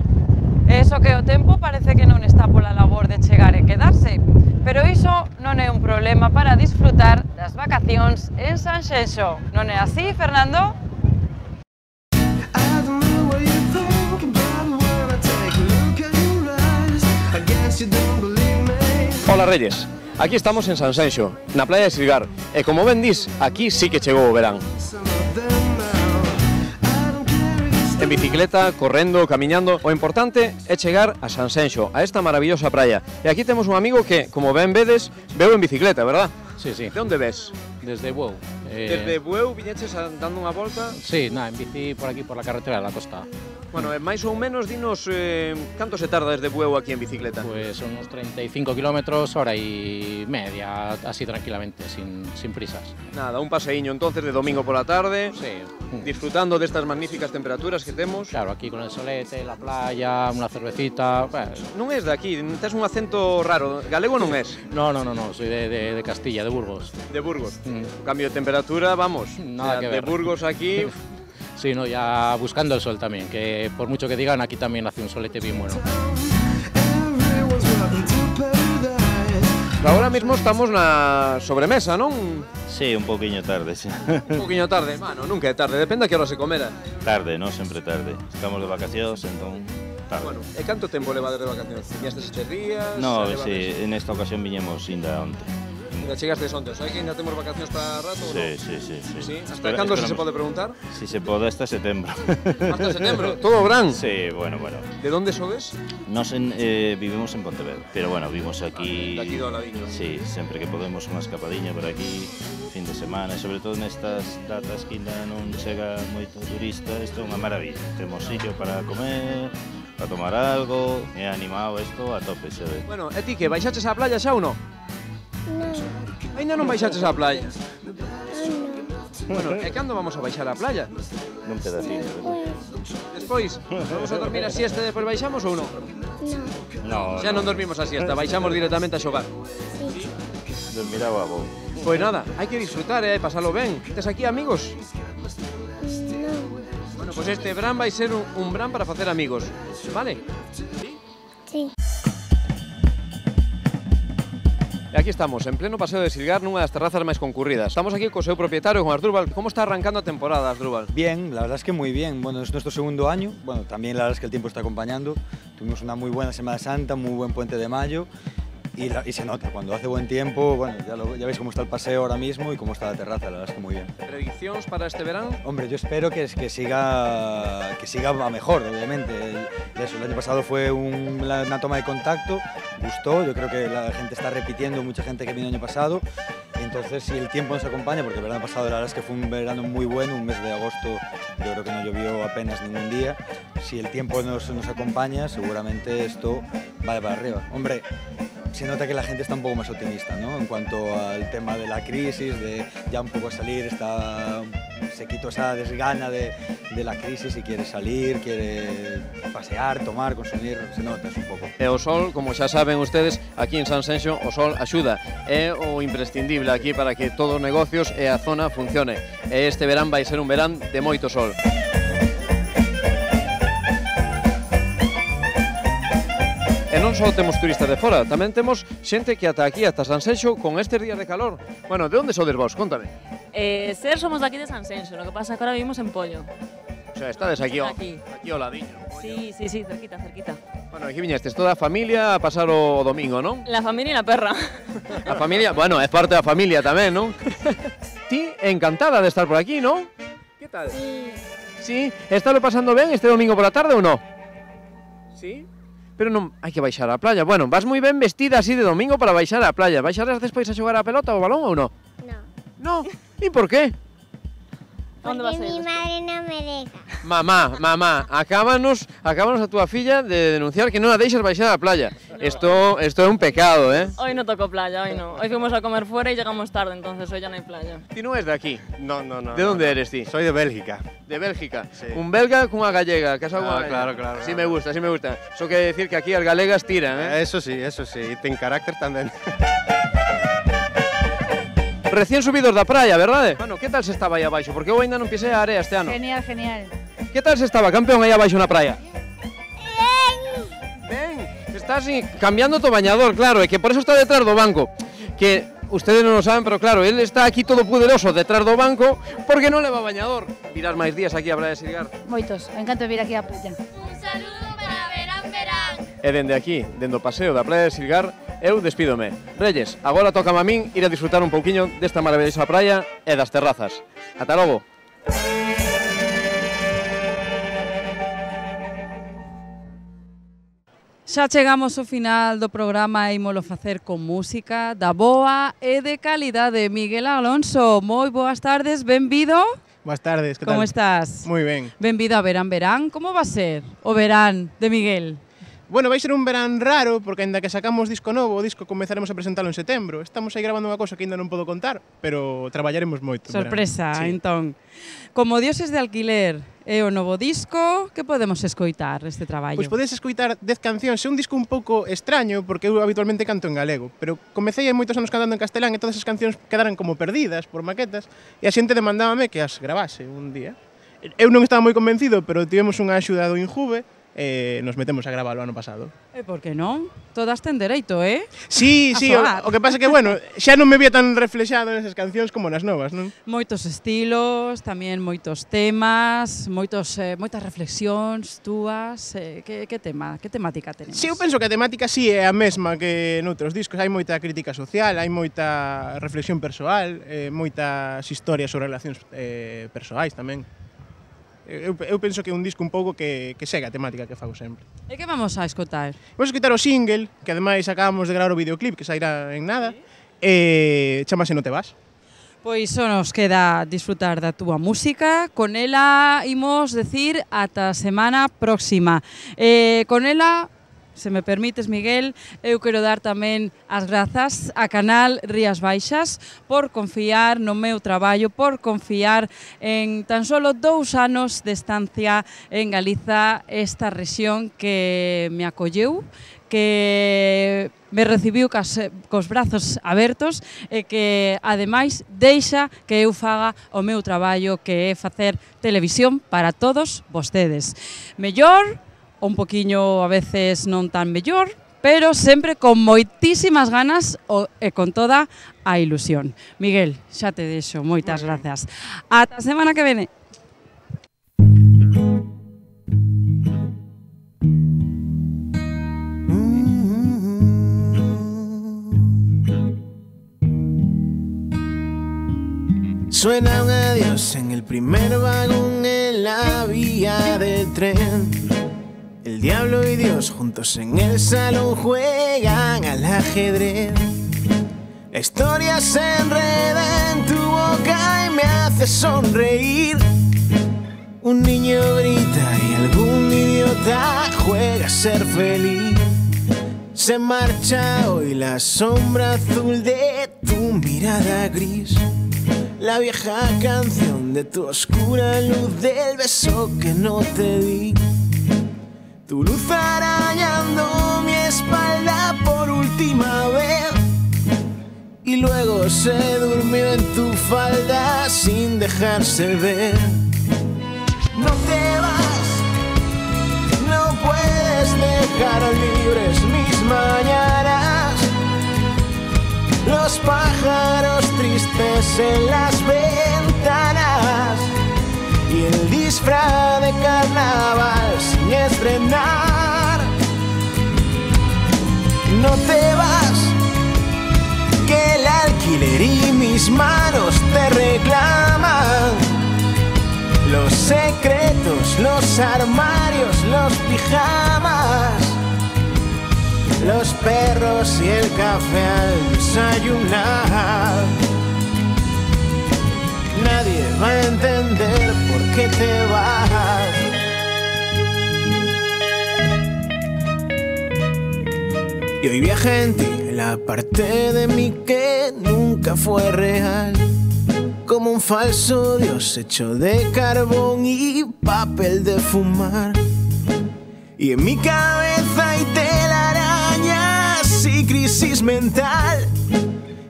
Eso que o tempo parece que non está pola labor de chegar e quedarse, pero iso non é un problema para disfrutar das vacacións en Sanxenxo. Non é así, Fernando? Hola Reyes, aquí estamos en Sanxenxo, na playa de Silgar, e como ben dis, aquí sí que chegou o verán. En bicicleta, correndo, camiñando, o importante é chegar a Sanxenxo, a esta maravillosa praia. E aquí temos un amigo que, como ben vedes, veu en bicicleta, verdad? Sí, sí. De onde ves? Desde Bueu. Desde Bueu viñeches dando unha volta? Sí, en bici por aquí, por la carretera de la costa. Bueno, máis ou menos, dinos, canto se tarda desde Bueu aquí en bicicleta? Pues unos 35 kilómetros, hora y media, así tranquilamente, sin prisas. Nada, un paseíño entonces de domingo por la tarde, sí. Disfrutando de estas magníficas temperaturas que temos. Claro, aquí con el solete, la playa, una cervecita... Pues... Non és de aquí, tes un acento raro, galego non és? No, soy de Castilla, de Burgos. De Burgos. Cambio de temperatura, vamos, nada que ver. De Burgos aquí... Sí, no, ya buscando el sol también, que por mucho que digan, aquí también hace un solete bien bueno. Ahora mismo estamos na sobremesa, non? Sí, un poquinho tarde, sí. Un poquinho tarde, bueno, nunca é tarde, depende a que hora se comera. Tarde, non sempre tarde. Estamos de vacacións, entón tarde. Bueno, e canto tempo levades de vacacións? Viñastes 7 días? No, sí, en esta ocasión viñemos inda onte. Ainda chegastes onte, hai que ainda temos vacacións para rato ou non? Sí. Hasta cando se pode preguntar? Si se pode, hasta setembro. Hasta setembro? Todo verán? Sí, bueno. De onde sodes? Nos vivimos en Pontevedra, pero bueno, vimos aquí... Daqui do ladiño. Sí, sempre que podemos unha escapadinha por aquí, fin de semana, e sobre todo nestas datas que ainda non chega moito turista, isto é unha maravilla. Temos sitio para comer, para tomar algo, é animado isto a tope, se ve. Bueno, e ti que, baixaches á playa xa ou non? Ainda non baixaches á playa? Bueno, e cando vamos a baixar á playa? Nun pedacino. Despois, vamos a dormir a siesta e despois baixamos ou non? No. Xa non dormimos a siesta, baixamos directamente a xogar. Dormirá o avó. Pois nada, hai que disfrutar e pasalo ben. Tes aquí amigos? Bueno, pois este verán vai ser un verán para facer amigos, vale? Sí. E aquí estamos, en pleno paseo de Silgar, nunha das terrazas máis concurridas. Estamos aquí co seu propietario, con Asdrúbal. ¿Cómo está arrancando a temporada, Asdrúbal? Bien, la verdad es que muy bien. Bueno, es nuestro segundo año. Bueno, también la verdad es que el tiempo está acompañando. Tuvimos una muy buena Semana Santa, muy buen puente de mayo. Y se nota, cuando hace buen tiempo, bueno, ya veis cómo está el paseo ahora mismo y cómo está la terraza, la verdad es que muy bien. ¿Predicciones para este verano? Hombre, yo espero que siga a mejor, obviamente. El año pasado fue una toma de contacto, gustó, yo creo que la gente está repitiendo, mucha gente que vino el año pasado. Entonces, si el tiempo nos acompaña, porque el verano pasado la verdad es que fue un verano muy bueno, un mes de agosto yo creo que no llovió apenas ningún día. Si el tiempo nos acompaña, seguramente esto va para arriba. Hombre, se nota que la gente está un poco más optimista, ¿no? En cuanto al tema de la crisis, de ya un poco a salir, se quitó esa desgana de la crisis y quiere salir, quiere pasear, tomar, consumir, se nota un poco. E o sol, como xa saben ustedes, aquí en Sanxenxo o sol axuda, é o imprescindible aquí para que todos os negocios e a zona funcione. E este verán vai ser un verán de moito sol. E non só temos turistas de fora, tamén temos xente que ata aquí, ata Sanxenxo, con estes días de calor. Bueno, de onde sodes vos? Contame. Ser somos de aquí de Sanxenxo, lo que pasa é que ahora vivimos en Pollo. O sea, estades aquí ao ladiño. Sí, cerquita. Bueno, aquí viñestes toda a familia a pasar o domingo, non? La familia e la perra. A familia, bueno, é parte da familia tamén, non? Ti, encantada de estar por aquí, non? Que tal? Sí, estalo pasando ben este domingo por la tarde ou non? Sí? Pero non hai que baixar á playa. Bueno, vas moi ben vestida así de domingo para baixar á playa. Baixarás despois a xogar a pelota ou balón ou non? No. E por qué? Porque mi madre non me deja. Mamá, acábanos a túa filla de denunciar que non a deixas baixar á playa. Esto é un pecado, ¿eh? Hoy no tocó playa, hoy no. Hoy fuimos a comer fuera y llegamos tarde, entonces hoy ya no hay playa. Ti non es de aquí? No. ¿De dónde eres ti? Soy de Bélgica. De Bélgica. Sí. Un belga cunha gallega, casado con Claro. Sí me gusta. Eso quiere decir que aquí as galegas tiran, ¿eh? Eso sí. Y ten carácter tamén. Recién subidos da praia, verdade? Bueno, que tal se estaba aí abaixo? Porque eu ainda non pisei a area este ano. Genial. Que tal se estaba, campeón, aí abaixo na praia? Ben, estás cambiando o bañador, claro, e que por eso está detrás do banco. Que ustedes non o saben, pero claro, él está aquí todo poderoso detrás do banco porque non leva bañador. Virás máis días aquí a Praia de Silgar. Moitos, encanto de vir aquí a playa. Un saludo para verán. E dende aquí, dende o paseo da Praia de Silgar, eu despídome. Reyes, agora toca a min ir a disfrutar un pouquiño desta maravillosa praia e das terrazas. Ata logo. Xa chegamos ao final do programa e ímolo facer con música da boa e de calidade. Miguel Alonso, moi boas tardes, benvido. Boas tardes, que tal? Como estás? Moi ben. Benvido a Verán. Como va a ser o verán de Miguel? Bueno, vai ser un verán raro, porque ainda que sacamos disco novo, o disco comezaremos a presentalo en setembro. Estamos aí grabando unha cosa que ainda non podo contar, pero traballaremos moito. Sorpresa, sí. Entón. Como Dioses de Alquiler é o novo disco, que podemos escoitar este traballo? Pois podes escoitar 10 cancións, é un disco un pouco extraño, porque eu habitualmente canto en galego, pero comecei hai moitos anos cantando en castelán e todas as cancións quedaran como perdidas por maquetas, e a xente demandábame que as gravase un día. Eu non estaba moi convencido, pero tivemos unha axuda do Injuve, nos metemos a gravar o ano pasado. E por que non? Todas ten dereito, Sí, o que pasa que, bueno, xa non me vía tan reflexado nesas cancións como nas novas, non? Moitos estilos, tamén moitos temas, moitas reflexións túas. Que temática tenemos? Sí, eu penso que a temática sí é a mesma que noutros discos. Hai moita crítica social, hai moita reflexión persoal, moitas historias sobre relacións persoais tamén. Eu penso que é un disco un pouco que segue a temática que fago sempre. E que vamos a escotar? Vamos a escotar o single, que ademais acabamos de gravar o videoclip, que sairá en nada, e chamase No te vas. Pois só nos queda disfrutar da túa música, con ela imos decir ata semana próxima. Con ela, se me permites, Miguel, eu quero dar tamén as grazas a Canal Rías Baixas por confiar no meu traballo, por confiar en tan solo 2 anos de estancia en Galiza, esta rexión que me acolleu, que me recibiu cos brazos abertos e que, ademais, deixa que eu faga o meu traballo, que é facer televisión para todos vostedes. Mellor, un poquinho a veces non tan mellor, pero sempre con moitísimas ganas e con toda a ilusión. Miguel, xa te deixo, moitas grazas. Ata a semana que vene. Suena un adiós en el primer vagón en la vía del tren. El diablo y Dios juntos en el salón juegan al ajedrez. La historia se enreda en tu boca y me hace sonreír. Un niño grita y algún idiota juega a ser feliz. Se marcha hoy la sombra azul de tu mirada gris. La vieja canción de tu oscura luz, del beso que no te di. Tu luz arañando mi espalda por última vez y luego se durmió en tu falda sin dejarse ver. No te vas, no puedes dejar libres mis mañanas. Los pájaros tristes en las ventanas y el disfraz de carnaval sin estrenar. No te vas, que el alquiler y mis manos te reclaman. Los secretos, los armarios, los pijamas, los perros y el café al desayunar. Nadie va a entender por qué te vas. Y hoy viaja en ti la parte de mí que nunca fue real, como un falso dios hecho de carbón y papel de fumar. Y en mi cabeza hay telarañas y crisis mental.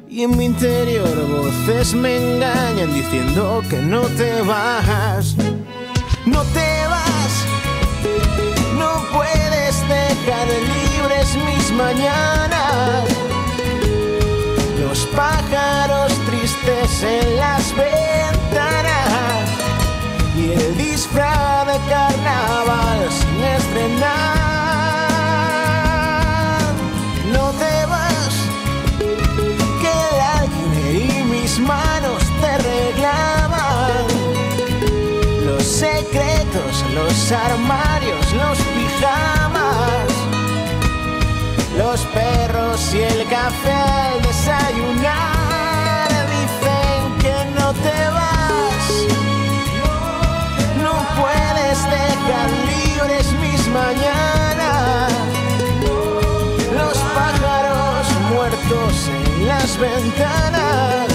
Y en mi interior voces me engañan diciendo que no te vas. No te vas, no puedes dejar libres mis mañanas. Los pájaros tristes en las ventanas y el disfraz de carnaval sin estrenar. No te vas, que el alquiler y mis manos te reclaman. Los secretos, los armarios, los pijamas, los perros y el café al desayunar. Dicen que no te vas, no puedes dejar libres mis mañanas. Los pájaros muertos en las ventanas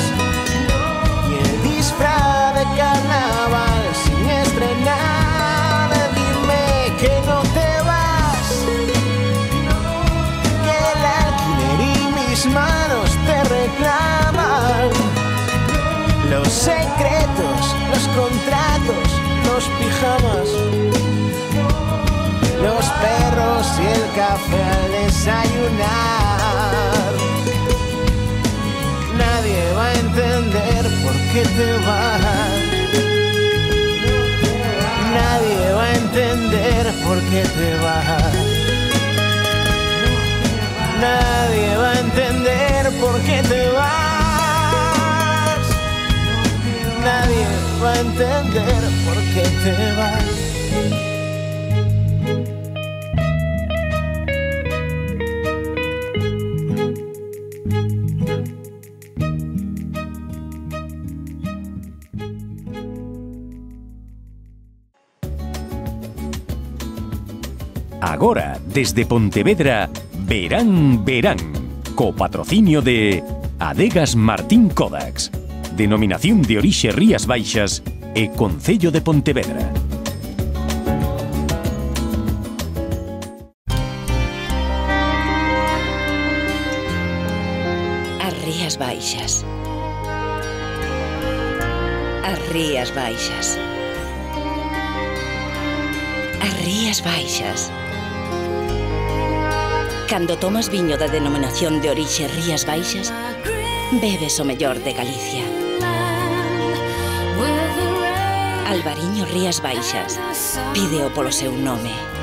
y el disfraz de carnaval sin estrenar. Dime que no te vas, que el alquiler y mis manos te reclaman. Los secretos, los contratos, los pijamas, los café al desayunar. Nadie va a entender por qué te vas. Nadie va a entender por qué te vas. Nadie va a entender por qué te vas. Nadie va a entender por qué te vas. Agora, desde Pontevedra, Verán, Verán, co patrocinio de Adegas Martín Kodax, Denominación de Orixe Rías Baixas e Concello de Pontevedra. As Rías Baixas. As Rías Baixas. As Rías Baixas. Cando tomas viño da denominación de orixe Rías Baixas, bebes o mellor de Galicia. Albariño Rías Baixas, pídeo polo seu nome.